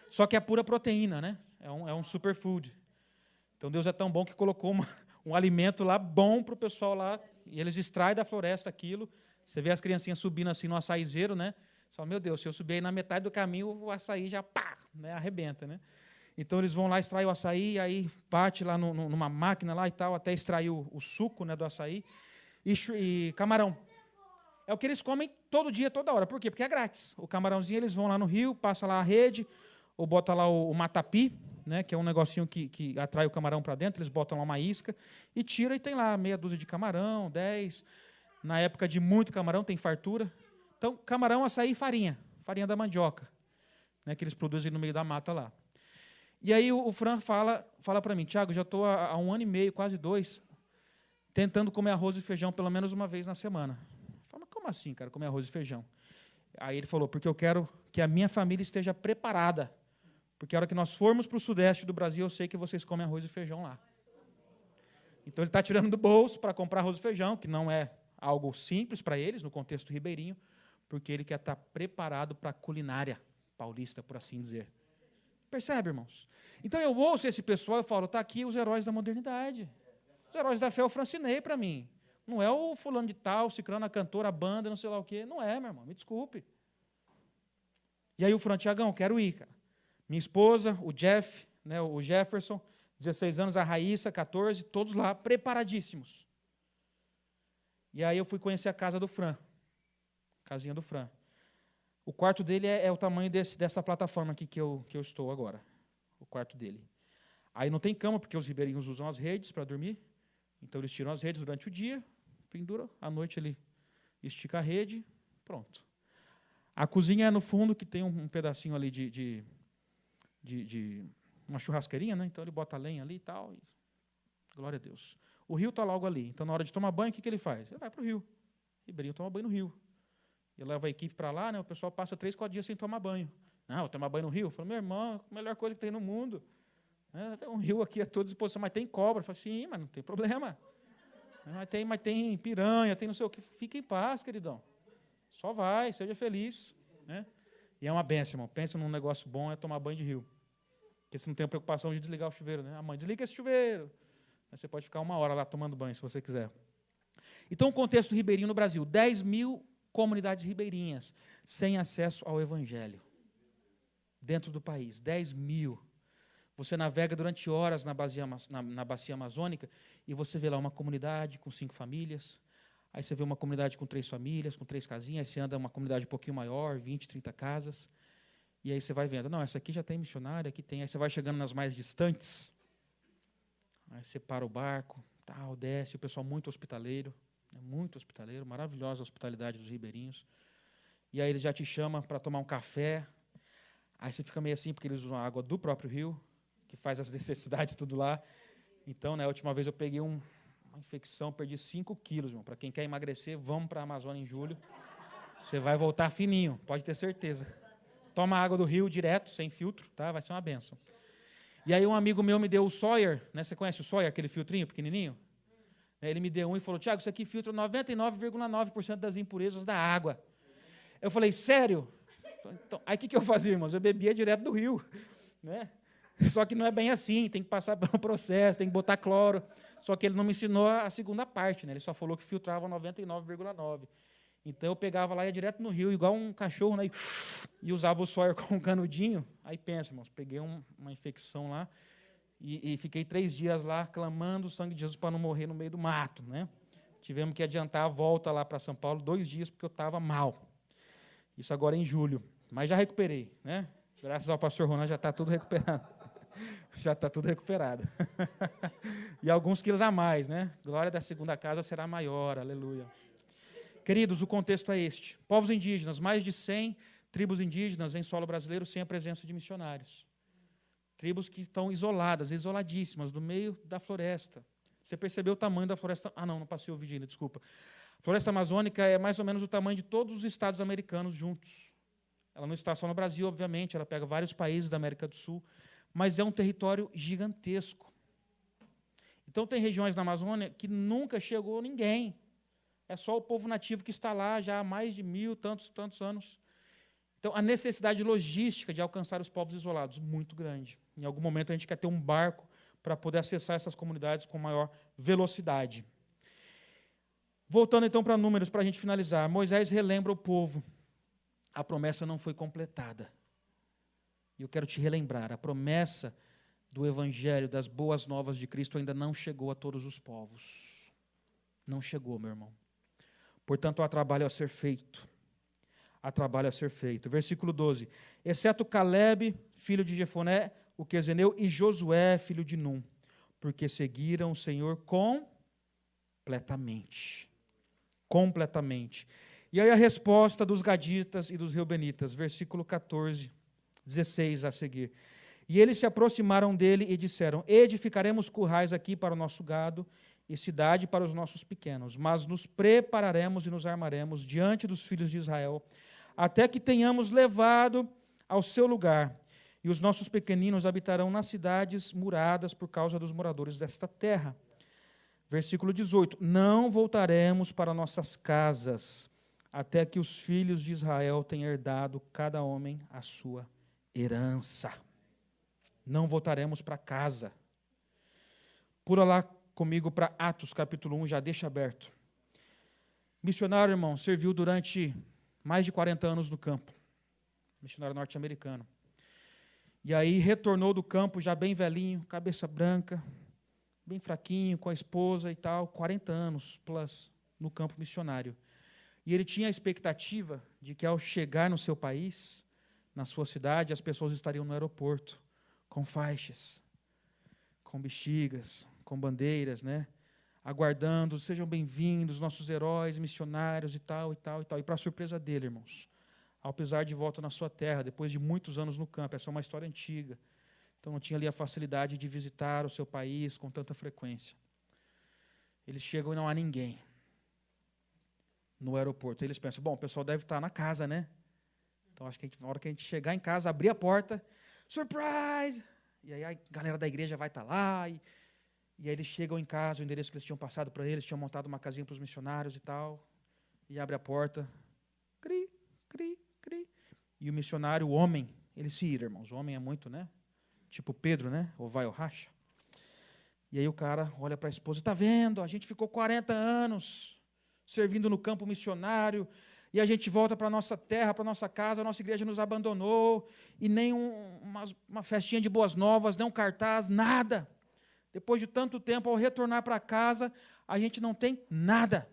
Só que é pura proteína, né? É um superfood. Então, Deus é tão bom que colocou um alimento lá bom para o pessoal lá, e eles extraem da floresta aquilo. Você vê as criancinhas subindo assim no açaizeiro, né? Você fala, meu Deus, se eu subir aí na metade do caminho, o açaí já pá, né, arrebenta, né? Então, eles vão lá extrair o açaí, aí bate lá numa máquina lá e tal, até extrair o suco, né, do açaí. E camarão. É o que eles comem todo dia, toda hora. Por quê? Porque é grátis. O camarãozinho, eles vão lá no rio, passa lá a rede, ou bota lá o matapi, né, que é um negocinho que atrai o camarão para dentro, eles botam lá uma isca e tira, e tem lá meia dúzia de camarão, 10. Na época de muito camarão, tem fartura. Então, camarão, açaí e farinha da mandioca, né, que eles produzem no meio da mata lá. E aí o Fran fala para mim, Tiago, já estou há 1 ano e meio, quase 2, tentando comer arroz e feijão pelo menos uma vez na semana. Eu falo, mas como assim, cara, comer arroz e feijão? Aí ele falou, porque eu quero que a minha família esteja preparada, porque a hora que nós formos para o sudeste do Brasil, eu sei que vocês comem arroz e feijão lá. Então, ele está tirando do bolso para comprar arroz e feijão, que não é algo simples para eles, no contexto ribeirinho, porque ele quer estar preparado para a culinária paulista, por assim dizer. Percebe, irmãos? Então, eu ouço esse pessoal e falo, está aqui os heróis da modernidade. Os heróis da fé eu francinei para mim. Não é o fulano de tal, ciclano, a cantora, a banda, não sei lá o quê. Não é, meu irmão, me desculpe. E aí o Fran, Tiagão, quero ir, cara. Minha esposa, o Jeff, né, o Jefferson, 16 anos, a Raíssa, 14, todos lá, preparadíssimos. E aí eu fui conhecer a casa do Fran, casinha do Fran. O quarto dele é o tamanho dessa plataforma aqui que eu estou agora, o quarto dele. Aí não tem cama, porque os ribeirinhos usam as redes para dormir, então eles tiram as redes durante o dia, pendura, à noite ele estica a rede, pronto. A cozinha é no fundo, que tem um pedacinho ali de uma churrasqueirinha, né? Então ele bota a lenha ali e tal. Glória a Deus. O rio está logo ali. Então, na hora de tomar banho, o que ele faz? Ele vai para o rio. Ribeirinho toma banho no rio. Ele leva a equipe para lá, né? O pessoal passa 3, 4 dias sem tomar banho. Não, tomar banho no rio? Eu falo, meu irmão, a melhor coisa que tem no mundo. Tem um rio aqui à tua disposição, mas tem cobra. Eu falo, sim, mas não tem problema. Mas tem piranha, tem não sei o que. Fica em paz, queridão. Só vai, seja feliz. Né? E é uma benção, irmão. Pensa num negócio bom, é tomar banho de rio. Porque você não tem a preocupação de desligar o chuveiro. Né? A mãe, desliga esse chuveiro. Aí você pode ficar 1 hora lá tomando banho, se você quiser. Então, o contexto ribeirinho no Brasil. 10 mil comunidades ribeirinhas sem acesso ao Evangelho. Dentro do país. 10 mil. Você navega durante horas na bacia amazônica e você vê lá uma comunidade com 5 famílias. Aí você vê uma comunidade com 3 famílias, com 3 casinhas. Aí você anda uma comunidade um pouquinho maior, 20, 30 casas. E aí você vai vendo, não, essa aqui já tem missionário, aqui tem. Aí você vai chegando nas mais distantes. Aí você para o barco, tal, desce, o pessoal muito hospitaleiro, maravilhosa a hospitalidade dos ribeirinhos. E aí ele já te chama para tomar um café. Aí você fica meio assim, porque eles usam a água do próprio rio, que faz as necessidades tudo lá. Então, né, a última vez eu peguei uma infecção, perdi 5 quilos. Para quem quer emagrecer, vamos para a Amazônia em julho. Você vai voltar fininho, pode ter certeza. Toma água do rio direto, sem filtro, tá? Vai ser uma bênção. E aí um amigo meu me deu o Sawyer, né? Você conhece o Sawyer, aquele filtrinho pequenininho? Ele me deu um e falou, Tiago, isso aqui filtra 99,9% das impurezas da água. Eu falei, sério? Então, aí o que eu fazia, irmãos? Eu bebia direto do rio. Né? Só que não é bem assim, tem que passar pelo processo, tem que botar cloro. Só que ele não me ensinou a segunda parte, né? Ele só falou que filtrava 99,9%. Então eu pegava lá e ia direto no rio, igual um cachorro, né? E usava o Sawyer com um canudinho. Aí pensa, irmãos, peguei uma infecção lá e fiquei 3 dias lá clamando o sangue de Jesus para não morrer no meio do mato. Né? Tivemos que adiantar a volta lá para São Paulo 2 dias, porque eu estava mal. Isso agora em julho. Mas já recuperei. Né? Graças ao pastor Ronan já está tudo recuperado. Já está tudo recuperado. E alguns quilos a mais. Né? Glória da segunda casa será maior. Aleluia. Queridos, o contexto é este. Povos indígenas, mais de 100 tribos indígenas em solo brasileiro sem a presença de missionários. Tribos que estão isoladas, isoladíssimas, no meio da floresta. Você percebeu o tamanho da floresta? Ah, não passei o vídeo ainda, desculpa. A floresta amazônica é mais ou menos o tamanho de todos os estados americanos juntos. Ela não está só no Brasil, obviamente, ela pega vários países da América do Sul, mas é um território gigantesco. Então, tem regiões na Amazônia que nunca chegou ninguém. É só o povo nativo que está lá já há mais de 1000, tantos anos. Então, a necessidade logística de alcançar os povos isolados, muito grande. Em algum momento, a gente quer ter um barco para poder acessar essas comunidades com maior velocidade. Voltando, então, para Números, para a gente finalizar. Moisés relembra o povo. A promessa não foi completada. E eu quero te relembrar, a promessa do Evangelho, das boas novas de Cristo, ainda não chegou a todos os povos. Não chegou, meu irmão. Portanto, há trabalho a ser feito. Há trabalho a ser feito. Versículo 12. Exceto Calebe, filho de Jefoné, o quezeneu, e Josué, filho de Num, porque seguiram o Senhor completamente. Completamente. E aí a resposta dos gaditas e dos reubenitas, versículo 14, 16 a seguir. E eles se aproximaram dele e disseram: edificaremos currais aqui para o nosso gado e cidade para os nossos pequenos, mas nos prepararemos e nos armaremos diante dos filhos de Israel, até que tenhamos levado ao seu lugar, e os nossos pequeninos habitarão nas cidades muradas por causa dos moradores desta terra. Versículo 18: não voltaremos para nossas casas, até que os filhos de Israel tenham herdado cada homem a sua herança. Não voltaremos para casa. Pula lá comigo para Atos, capítulo 1, já deixa aberto. Missionário, irmão, serviu durante mais de 40 anos no campo. Missionário norte-americano. E aí retornou do campo já bem velhinho, cabeça branca, bem fraquinho, com a esposa e tal, 40 anos plus no campo missionário. E ele tinha a expectativa de que ao chegar no seu país, na sua cidade, as pessoas estariam no aeroporto, com faixas, com bexigas, com bandeiras, né? Aguardando, sejam bem-vindos, nossos heróis, missionários e tal, e tal, e tal. E para a surpresa dele, irmãos, ao pisar de volta na sua terra, depois de muitos anos no campo, essa é uma história antiga, então não tinha ali a facilidade de visitar o seu país com tanta frequência. Eles chegam e não há ninguém no aeroporto. Eles pensam, bom, o pessoal deve estar na casa, né? Então, acho que na hora que a gente chegar em casa, abrir a porta, surprise! E aí a galera da igreja vai estar lá, e aí eles chegam em casa, o endereço que eles tinham passado para eles, tinham montado uma casinha para os missionários e tal, e abre a porta, cri, cri, cri. E o missionário, o homem, ele se ira, irmãos. O homem é muito, né? Tipo Pedro, né? Ou vai ou racha. E aí o cara olha para a esposa, está vendo? A gente ficou 40 anos servindo no campo missionário, e a gente volta para a nossa terra, para a nossa casa, a nossa igreja nos abandonou, e nem uma festinha de boas novas, nem um cartaz, nada. Depois de tanto tempo, ao retornar para casa, a gente não tem nada.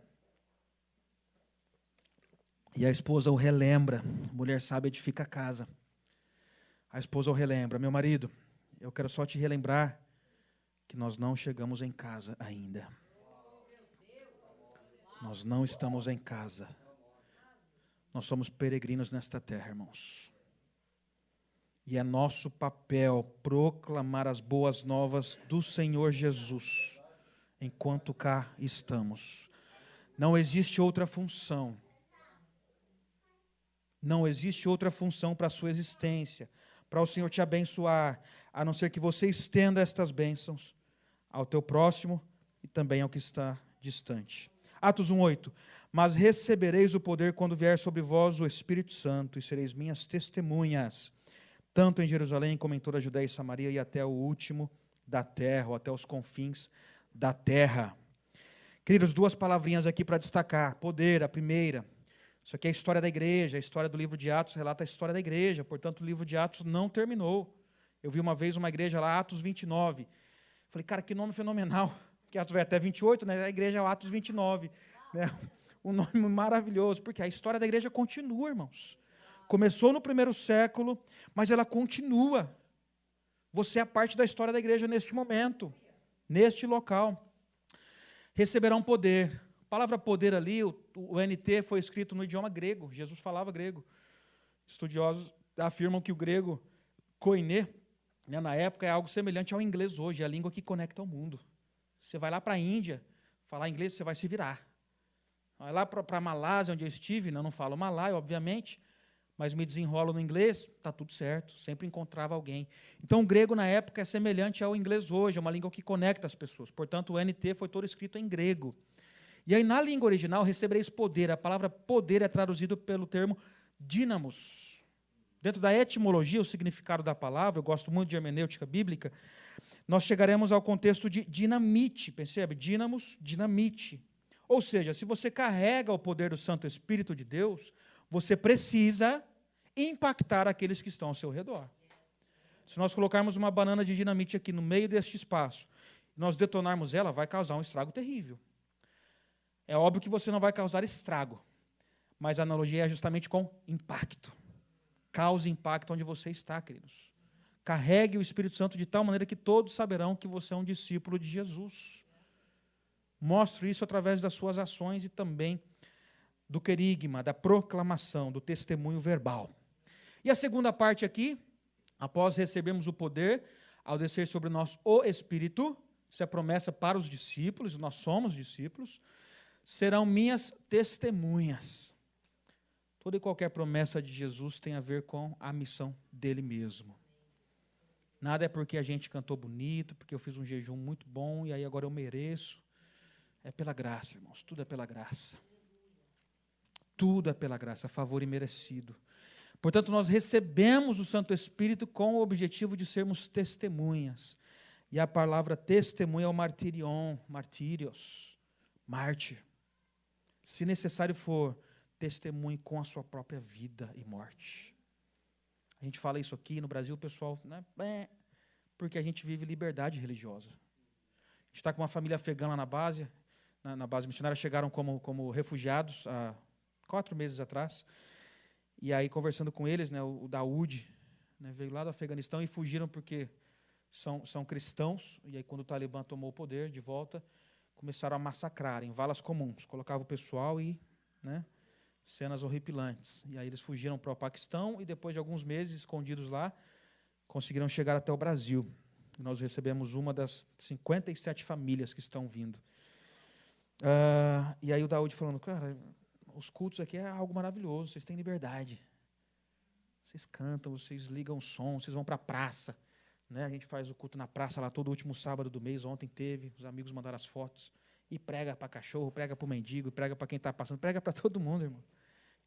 E a esposa o relembra, a mulher sábia edifica a casa. A esposa o relembra, meu marido, eu quero só te relembrar que nós não chegamos em casa ainda. Nós não estamos em casa. Nós somos peregrinos nesta terra, irmãos. E é nosso papel proclamar as boas novas do Senhor Jesus, enquanto cá estamos. Não existe outra função. Não existe outra função para a sua existência, para o Senhor te abençoar, a não ser que você estenda estas bênçãos ao teu próximo e também ao que está distante. Atos 1:8. Mas recebereis o poder quando vier sobre vós o Espírito Santo, e sereis minhas testemunhas, tanto em Jerusalém como em toda a Judéia e Samaria, e até o último da terra, ou até os confins da terra. Queridos, duas palavrinhas aqui para destacar. Poder, a primeira. Isso aqui é a história da igreja. A história do livro de Atos relata a história da igreja. Portanto, o livro de Atos não terminou. Eu vi uma vez uma igreja lá, Atos 29. Falei, cara, que nome fenomenal. Que Atos vai até 28, né? A igreja é o Atos 29. Né? Um nome maravilhoso, porque a história da igreja continua, irmãos. Começou no primeiro século, mas ela continua. Você é parte da história da igreja neste momento, neste local. Receberão poder. A palavra poder ali, o NT foi escrito no idioma grego. Jesus falava grego. Estudiosos afirmam que o grego koiné, né, na época, é algo semelhante ao inglês hoje, é a língua que conecta ao mundo. Você vai lá para a Índia, falar inglês, você vai se virar. Vai lá para a Malásia, onde eu estive, não falo malaio, obviamente, mas me desenrolo no inglês, está tudo certo, sempre encontrava alguém. Então, o grego, na época, é semelhante ao inglês hoje, é uma língua que conecta as pessoas. Portanto, o NT foi todo escrito em grego. E aí, na língua original, recebereis poder. A palavra poder é traduzido pelo termo dínamos. Dentro da etimologia, o significado da palavra, eu gosto muito de hermenêutica bíblica, nós chegaremos ao contexto de dinamite, percebe? Dínamos, dinamite. Ou seja, se você carrega o poder do Santo Espírito de Deus, você precisa impactar aqueles que estão ao seu redor. Se nós colocarmos uma banana de dinamite aqui no meio deste espaço, e nós detonarmos ela, vai causar um estrago terrível. É óbvio que você não vai causar estrago, mas a analogia é justamente com impacto. Cause impacto onde você está, queridos. Carregue o Espírito Santo de tal maneira que todos saberão que você é um discípulo de Jesus. Mostre isso através das suas ações e também do querigma, da proclamação, do testemunho verbal. E a segunda parte aqui, após recebermos o poder, ao descer sobre nós o Espírito, isso é promessa para os discípulos, nós somos discípulos, serão minhas testemunhas. Toda e qualquer promessa de Jesus tem a ver com a missão dele mesmo. Nada é porque a gente cantou bonito, porque eu fiz um jejum muito bom e aí agora eu mereço. É pela graça, irmãos, tudo é pela graça. Tudo é pela graça, favor imerecido. Portanto, nós recebemos o Santo Espírito com o objetivo de sermos testemunhas. E a palavra testemunha é o martirion, martírios, mártir. Se necessário for, testemunhe com a sua própria vida e morte. A gente fala isso aqui no Brasil, o pessoal, né, porque a gente vive liberdade religiosa. A gente está com uma família afegã lá na base missionária, chegaram como refugiados há 4 meses atrás, e aí conversando com eles, né, o Daoud, né, veio lá do Afeganistão e fugiram porque são cristãos, e aí quando o Talibã tomou o poder de volta, começaram a massacrar em valas comuns, colocavam o pessoal e, né, cenas horripilantes. E aí eles fugiram para o Paquistão e depois de alguns meses escondidos lá, conseguiram chegar até o Brasil. E nós recebemos uma das 57 famílias que estão vindo. E aí o Daoud falando, cara, os cultos aqui é algo maravilhoso, vocês têm liberdade. Vocês cantam, vocês ligam o som, vocês vão para a praça. Né? A gente faz o culto na praça lá todo último sábado do mês, ontem teve, os amigos mandaram as fotos. E prega para cachorro, prega para o mendigo, prega para quem está passando, prega para todo mundo, irmão.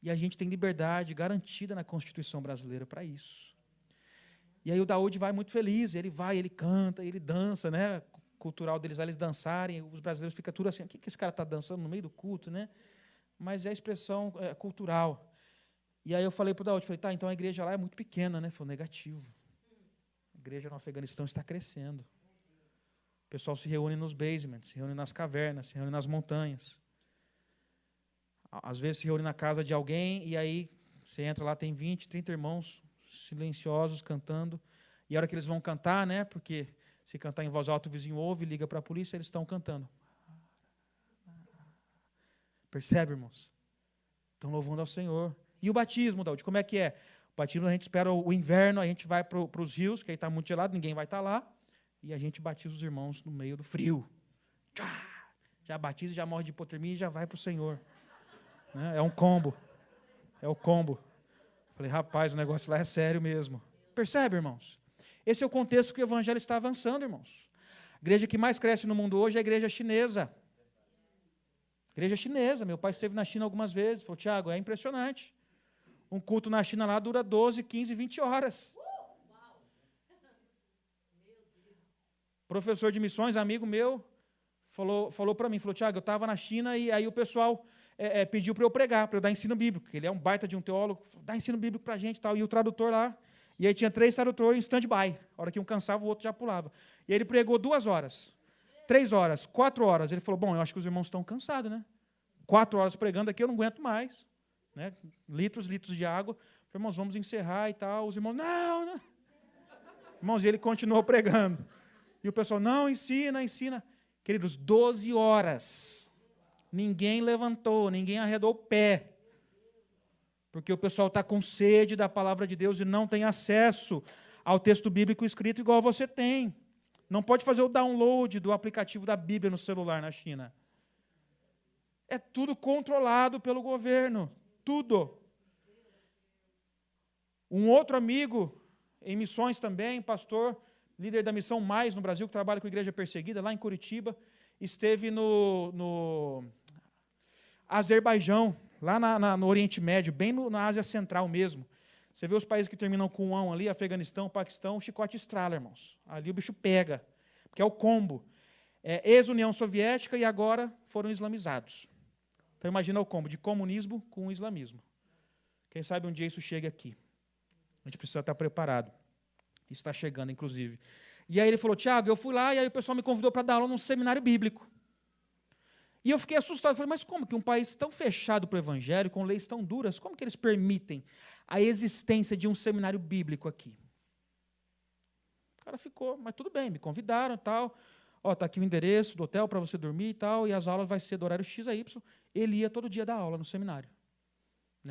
E a gente tem liberdade garantida na Constituição brasileira para isso. E aí o Daoud vai muito feliz, ele vai, ele canta, ele dança, né? Cultural deles, eles dançarem, os brasileiros ficam tudo assim, o que esse cara está dançando no meio do culto, né? Mas é a expressão cultural. E aí eu falei para o Daoud, tá, então a igreja lá é muito pequena, né? Foi negativo. A igreja no Afeganistão está crescendo. O pessoal se reúne nos basements, se reúne nas cavernas, se reúne nas montanhas. Às vezes se reúne na casa de alguém e aí você entra lá, tem 20, 30 irmãos silenciosos cantando. E a hora que eles vão cantar, né? Porque se cantar em voz alta o vizinho ouve, liga para a polícia, eles estão cantando. Percebe, irmãos? Estão louvando ao Senhor. E o batismo, Daoud, como é que é? O batismo a gente espera o inverno, a gente vai para os rios, que aí está muito gelado, ninguém vai estar lá. E a gente batiza os irmãos no meio do frio. Já batiza, já morre de hipotermia e já vai para o Senhor. Né? É um combo. É o combo. Falei, rapaz, o negócio lá é sério mesmo. Percebe, irmãos? Esse é o contexto que o evangelho está avançando, irmãos. A igreja que mais cresce no mundo hoje é a igreja chinesa. Igreja chinesa. Meu pai esteve na China algumas vezes. Falou, Tiago, é impressionante. Um culto na China lá dura 12, 15, 20 horas. Professor de missões, amigo meu, falou para mim, falou, Tiago, eu estava na China e aí o pessoal pediu para eu pregar, para eu dar ensino bíblico, porque ele é um baita de um teólogo, dá ensino bíblico para a gente e tal, e o tradutor lá, e aí tinha 3 tradutores em stand-by, a hora que um cansava, o outro já pulava. E aí ele pregou 2 horas, 3 horas, 4 horas, ele falou, bom, eu acho que os irmãos estão cansados, né? 4 horas pregando aqui, eu não aguento mais. Né? Litros de água, falei, irmãos, vamos encerrar e tal, os irmãos, não. Irmãos, e ele continuou pregando. E o pessoal, não, ensina. Queridos, 12 horas. Ninguém levantou, ninguém arredou o pé. Porque o pessoal está com sede da palavra de Deus e não tem acesso ao texto bíblico escrito igual você tem. Não pode fazer o download do aplicativo da Bíblia no celular na China. É tudo controlado pelo governo. Tudo. Um outro amigo, em missões também, pastor, líder da Missão Mais no Brasil, que trabalha com igreja perseguida, lá em Curitiba, esteve no Azerbaijão, lá no Oriente Médio, bem na Ásia Central mesmo. Você vê os países que terminam com um ali, Afeganistão, Paquistão, o chicote estrala, irmãos. Ali o bicho pega, porque é o combo. Ex-União Soviética e agora foram islamizados. Então imagina o combo de comunismo com o islamismo. Quem sabe um dia isso chegue aqui. A gente precisa estar preparado. Está chegando, inclusive. E aí ele falou, Tiago, eu fui lá e aí o pessoal me convidou para dar aula num seminário bíblico. E eu fiquei assustado. Falei, mas como que um país tão fechado para o evangelho, com leis tão duras, como que eles permitem a existência de um seminário bíblico aqui? O cara ficou, mas tudo bem, me convidaram e tal. Está aqui o endereço do hotel para você dormir e tal, e as aulas vai ser do horário X a Y. Ele ia todo dia dar aula no seminário.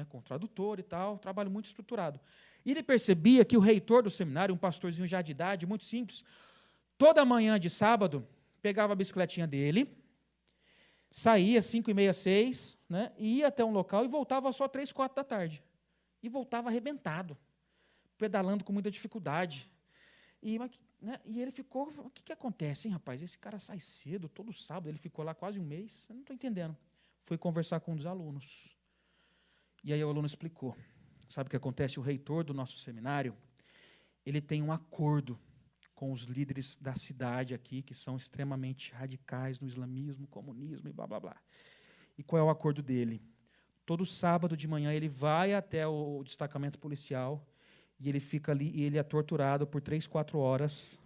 Com tradutor e tal, trabalho muito estruturado. E ele percebia que o reitor do seminário, um pastorzinho já de idade, muito simples, toda manhã de sábado, pegava a bicicletinha dele, saía 5h30, 6, e ia até um local e voltava só 3, 4 da tarde. E voltava arrebentado, pedalando com muita dificuldade. E ele ficou, o que acontece, hein, rapaz? Esse cara sai cedo, todo sábado, ele ficou lá quase um mês, eu não estou entendendo. Fui conversar com um dos alunos. E aí o aluno explicou. Sabe o que acontece? O reitor do nosso seminário, ele tem um acordo com os líderes da cidade aqui, que são extremamente radicais no islamismo, comunismo e blá, blá, blá. E qual é o acordo dele? Todo sábado de manhã ele vai até o destacamento policial e ele fica ali e ele é torturado por 3, 4 horas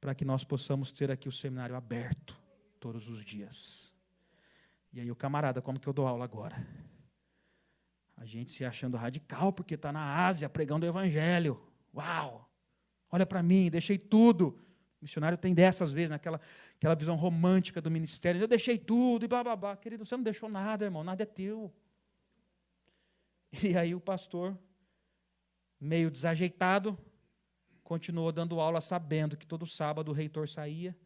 para que nós possamos ter aqui o seminário aberto todos os dias. E aí o camarada, como que eu dou aula agora? A gente se achando radical porque está na Ásia pregando o evangelho. Uau! Olha para mim, deixei tudo. O missionário tem dessas vezes, aquela visão romântica do ministério. Eu deixei tudo e blá, blá, blá. Querido, você não deixou nada, irmão, nada é teu. E aí o pastor, meio desajeitado, continuou dando aula sabendo que todo sábado o reitor saía,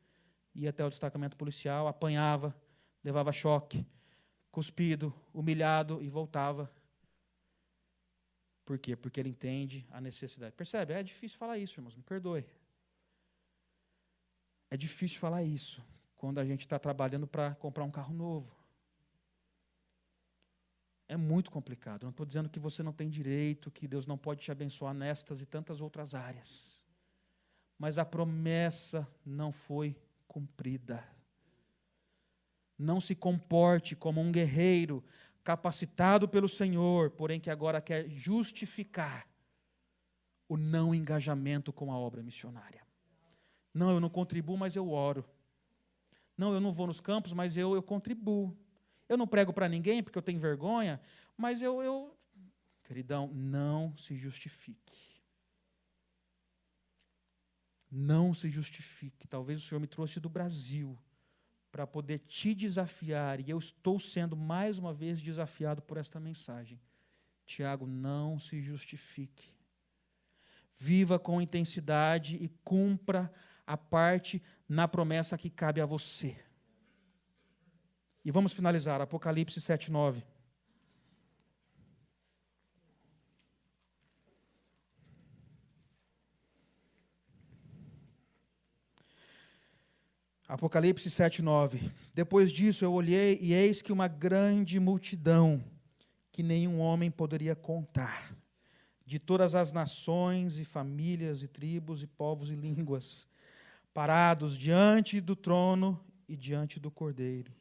ia até o destacamento policial, apanhava, levava choque, cuspido, humilhado e voltava. Por quê? Porque ele entende a necessidade. Percebe? É difícil falar isso, irmãos, me perdoe. É difícil falar isso quando a gente está trabalhando para comprar um carro novo. É muito complicado. Não estou dizendo que você não tem direito, que Deus não pode te abençoar nestas e tantas outras áreas. Mas a promessa não foi cumprida. Não se comporte como um guerreiro capacitado pelo Senhor, porém que agora quer justificar o não engajamento com a obra missionária. Não, eu não contribuo, mas eu oro. Não, eu não vou nos campos, mas eu contribuo. Eu não prego para ninguém porque eu tenho vergonha, mas eu... Queridão, não se justifique. Não se justifique. Talvez o Senhor me trouxe do Brasil para poder te desafiar, e eu estou sendo mais uma vez desafiado por esta mensagem. Tiago, não se justifique. Viva com intensidade e cumpra a parte na promessa que cabe a você. E vamos finalizar, Apocalipse 7:9. Apocalipse 7:9. Depois disso eu olhei e eis que uma grande multidão, que nenhum homem poderia contar, de todas as nações e famílias e tribos e povos e línguas, parados diante do trono e diante do Cordeiro,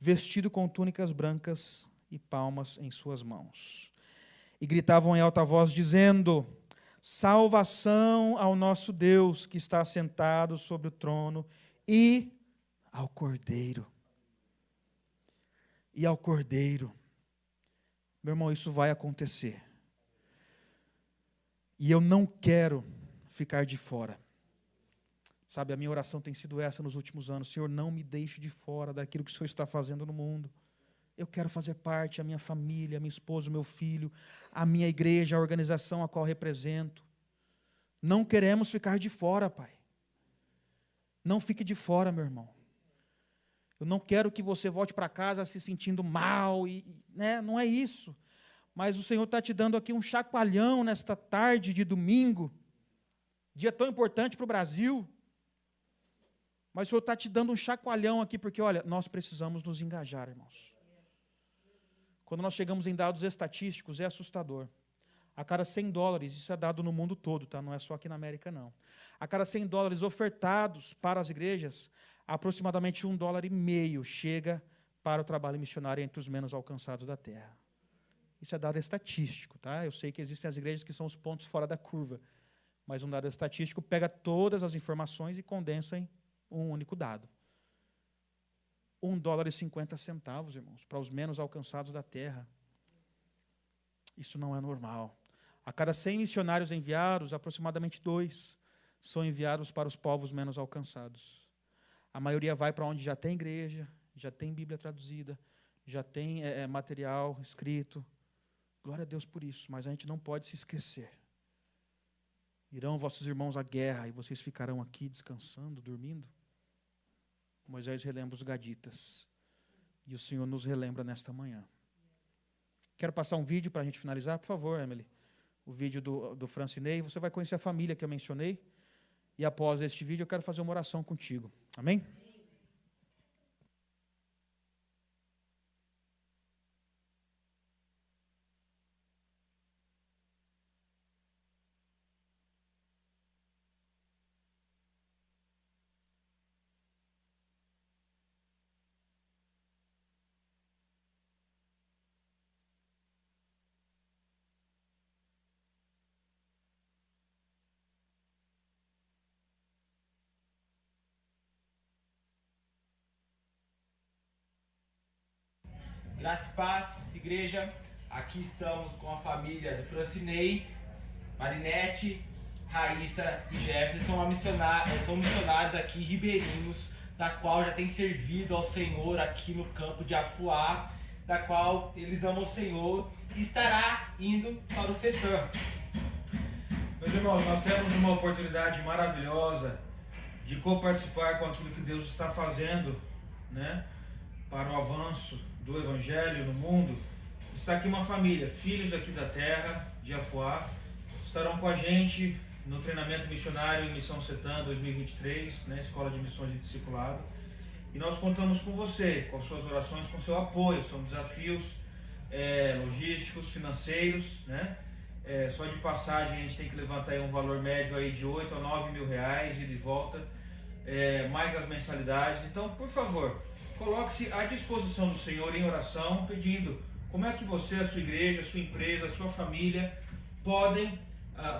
vestido com túnicas brancas e palmas em suas mãos. E gritavam em alta voz, dizendo: salvação ao nosso Deus, que está sentado sobre o trono, e ao Cordeiro. E ao Cordeiro. Meu irmão, isso vai acontecer. E eu não quero ficar de fora. Sabe, a minha oração tem sido essa nos últimos anos. Senhor, não me deixe de fora daquilo que o Senhor está fazendo no mundo. Eu quero fazer parte, a minha família, a minha esposa, o meu filho, a minha igreja, a organização a qual represento. Não queremos ficar de fora, Pai. Não fique de fora, meu irmão. Eu não quero que você volte para casa se sentindo mal, não é isso. Mas o Senhor está te dando aqui um chacoalhão nesta tarde de domingo, dia tão importante para o Brasil. Mas o Senhor está te dando um chacoalhão aqui, porque, olha, nós precisamos nos engajar, irmãos. Quando nós chegamos em dados estatísticos, é assustador. A cada $100, isso é dado no mundo todo, tá? Não é só aqui na América, não. A cada $100 ofertados para as igrejas, aproximadamente $1,50 chega para o trabalho missionário entre os menos alcançados da terra. Isso é dado estatístico, tá? Eu sei que existem as igrejas que são os pontos fora da curva, mas um dado estatístico pega todas as informações e condensa em um único dado. $1,50, irmãos, para os menos alcançados da terra. Isso não é normal. A cada 100 missionários enviados, aproximadamente 2 são enviados para os povos menos alcançados. A maioria vai para onde já tem igreja, já tem Bíblia traduzida, já tem material escrito. Glória a Deus por isso, mas a gente não pode se esquecer. Irão vossos irmãos à guerra e vocês ficarão aqui descansando, dormindo? Moisés relembra os gaditas. E o Senhor nos relembra nesta manhã. Quero passar um vídeo para a gente finalizar, por favor, Emily. O vídeo do Francinei. Você vai conhecer a família que eu mencionei. E após este vídeo eu quero fazer uma oração contigo. Amém? Graça e paz, igreja. Aqui estamos com a família do Francinei, Marinete, Raíssa e Jefferson. São missionários aqui ribeirinhos, da qual já tem servido ao Senhor aqui no campo de Afuá, da qual eles amam o Senhor e estará indo para o setor. Meus irmãos, nós temos uma oportunidade maravilhosa de coparticipar com aquilo que Deus está fazendo, né, para o avanço do Evangelho no mundo. Está aqui uma família, filhos aqui da terra, de Afuá, estarão com a gente no treinamento missionário em Missão Setã 2023, né, Escola de Missões e Discipulado. E nós contamos com você, com as suas orações, com o seu apoio. São desafios logísticos, financeiros, né? Só de passagem a gente tem que levantar aí um valor médio aí de 8 a 9 mil reais, ida e volta, mais as mensalidades. Então, por favor, coloque-se à disposição do Senhor em oração, pedindo como é que você, a sua igreja, a sua empresa, a sua família podem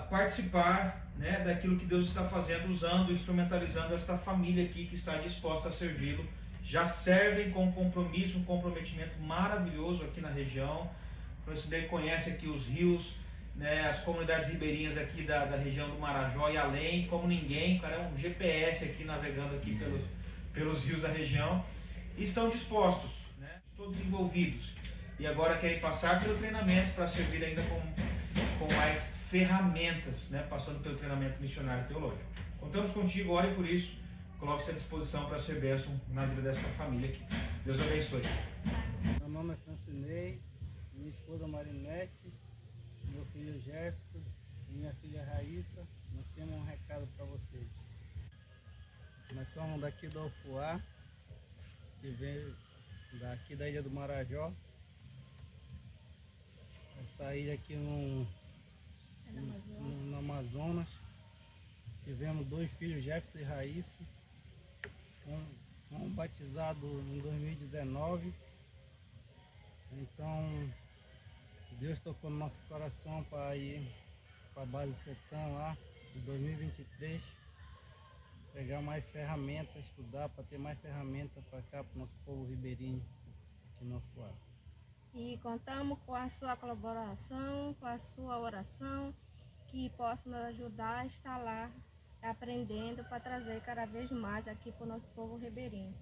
participar, né, daquilo que Deus está fazendo, usando, instrumentalizando esta família aqui que está disposta a servi-lo. Já servem com compromisso, um comprometimento maravilhoso aqui na região. Você conhece aqui os rios, né, as comunidades ribeirinhas aqui da região do Marajó e além, como ninguém. O cara é um GPS aqui navegando aqui pelos rios da região. E estão dispostos, né, todos envolvidos. E agora querem passar pelo treinamento para servir ainda com mais ferramentas, né, passando pelo treinamento missionário teológico. Contamos contigo, ore por isso, coloque-se à disposição para ser bênção na vida dessa família aqui. Deus abençoe. Meu nome é Francinei, minha esposa Marinete, meu filho Jefferson e minha filha Raíssa. Nós temos um recado para vocês. Nós somos daqui do Afuá, que vem daqui da ilha do Marajó. Essa ilha aqui no Amazonas. Tivemos 2 filhos, Jefferson e Raíssa. Um batizado em 2019. Então Deus tocou no nosso coração para ir para a base Setã lá em 2023. Pegar mais ferramentas, estudar para ter mais ferramentas para cá, para o nosso povo ribeirinho aqui no Afuá. E contamos com a sua colaboração, com a sua oração, que possa nos ajudar a estar lá aprendendo para trazer cada vez mais aqui para o nosso povo ribeirinho.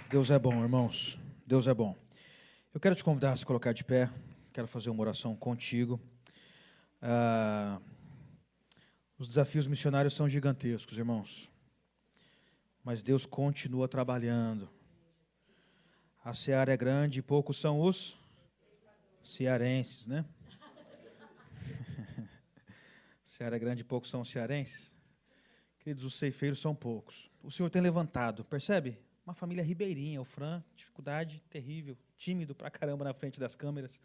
Deus é bom, irmãos. Deus é bom. Eu quero te convidar a se colocar de pé. Quero fazer uma oração contigo. Os desafios missionários são gigantescos, irmãos. Mas Deus continua trabalhando. A seara é grande e poucos são os cearenses, né? Seara é grande e poucos são os cearenses. Queridos, os ceifeiros são poucos. O Senhor tem levantado, percebe? Uma família ribeirinha, o Fran, dificuldade terrível, tímido pra caramba na frente das câmeras.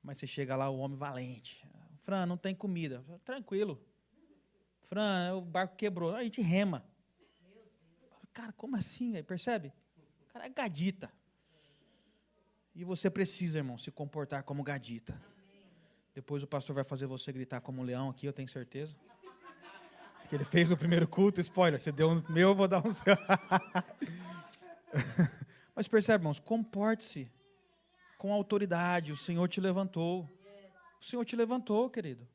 Mas você chega lá, o homem valente. Fran, não tem comida. Tranquilo. Fran, o barco quebrou. A gente rema. Cara, como assim, véio? Percebe? O cara é gadita. E você precisa, irmão, se comportar como gadita. Depois o pastor vai fazer você gritar como um leão aqui, eu tenho certeza. Que ele fez o primeiro culto, spoiler. Você deu um meu, eu vou dar um seu. Mas percebe, irmãos, comporte-se com autoridade. O Senhor te levantou. O Senhor te levantou, querido.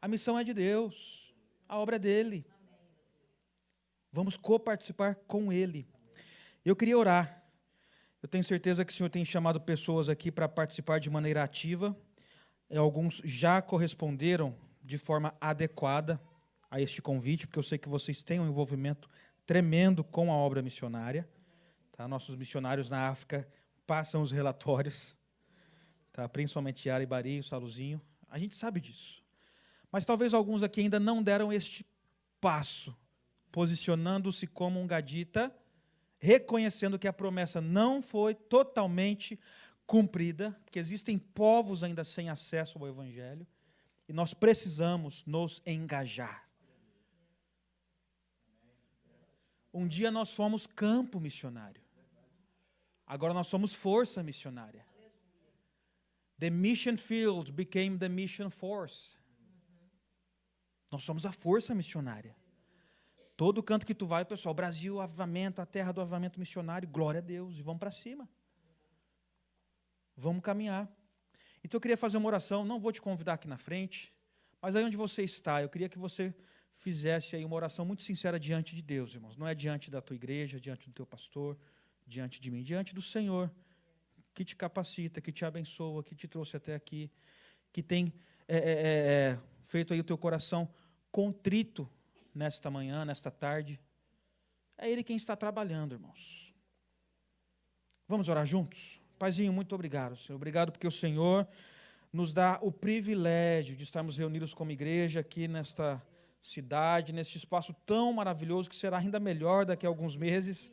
A missão é de Deus. A obra é dele. Vamos coparticipar com ele. Eu queria orar. Eu tenho certeza que o Senhor tem chamado pessoas aqui para participar de maneira ativa. Alguns já corresponderam de forma adequada a este convite, porque eu sei que vocês têm um envolvimento tremendo com a obra missionária. Tá? Nossos missionários na África passam os relatórios, tá? Principalmente Yara e Bari, o Saluzinho. A gente sabe disso. Mas talvez alguns aqui ainda não deram este passo, posicionando-se como um gadita, reconhecendo que a promessa não foi totalmente cumprida, que existem povos ainda sem acesso ao Evangelho, e nós precisamos nos engajar. Um dia nós fomos campo missionário. Agora nós somos força missionária. The mission field became the mission force. Nós somos a força missionária. Todo canto que tu vai, pessoal, Brasil, avivamento, a terra do avivamento missionário, glória a Deus, e vamos para cima. Vamos caminhar. Então eu queria fazer uma oração, não vou te convidar aqui na frente, mas aí onde você está, eu queria que você fizesse aí uma oração muito sincera diante de Deus, irmãos. Não é diante da tua igreja, diante do teu pastor, diante de mim, diante do Senhor, que te capacita, que te abençoa, que te trouxe até aqui, que tem feito aí o teu coração contrito nesta manhã, nesta tarde. É Ele quem está trabalhando, irmãos. Vamos orar juntos? Paizinho, muito obrigado, Senhor. Obrigado porque o Senhor nos dá o privilégio de estarmos reunidos como igreja aqui nesta cidade, neste espaço tão maravilhoso, que será ainda melhor daqui a alguns meses.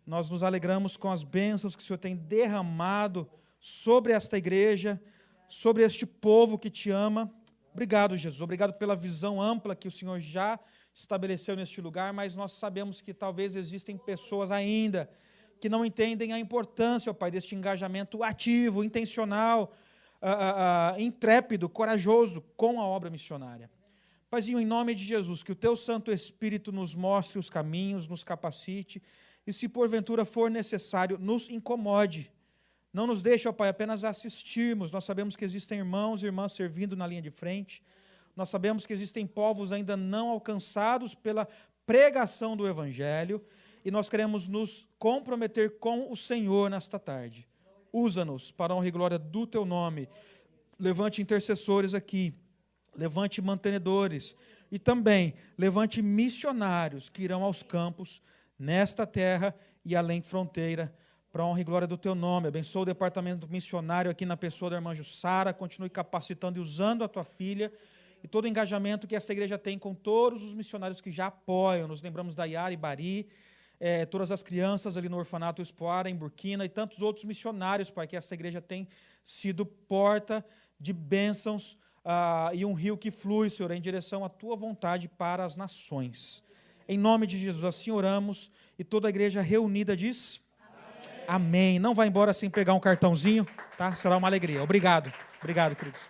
Nós nos alegramos com as bênçãos que o Senhor tem derramado sobre esta igreja, sobre este povo que te ama. Obrigado, Jesus. Obrigado pela visão ampla que o Senhor já estabeleceu neste lugar, mas nós sabemos que talvez existem pessoas ainda que não entendem a importância, ó Pai, deste engajamento ativo, intencional, intrépido, corajoso com a obra missionária. Paizinho, em nome de Jesus, que o Teu Santo Espírito nos mostre os caminhos, nos capacite, e se porventura for necessário, nos incomode. Não nos deixe, ó Pai, apenas assistirmos. Nós sabemos que existem irmãos e irmãs servindo na linha de frente. Nós sabemos que existem povos ainda não alcançados pela pregação do Evangelho, e nós queremos nos comprometer com o Senhor nesta tarde. Usa-nos para a honra e glória do Teu nome. Levante intercessores aqui, levante mantenedores, e também levante missionários que irão aos campos, nesta terra e além fronteira, para a honra e glória do Teu nome. Abençoa o departamento missionário aqui na pessoa da irmã Jussara, continue capacitando e usando a Tua filha, e todo o engajamento que esta igreja tem com todos os missionários que já apoiam. Nos lembramos da Yara e Bari, todas as crianças ali no orfanato Espoara, em Burkina, e tantos outros missionários, Pai, que esta igreja tem sido porta de bênçãos e um rio que flui, Senhor, em direção à Tua vontade para as nações. Em nome de Jesus, assim oramos, e toda a igreja reunida diz... Amém. Não vá embora sem pegar um cartãozinho, tá? Será uma alegria. Obrigado. Obrigado, queridos.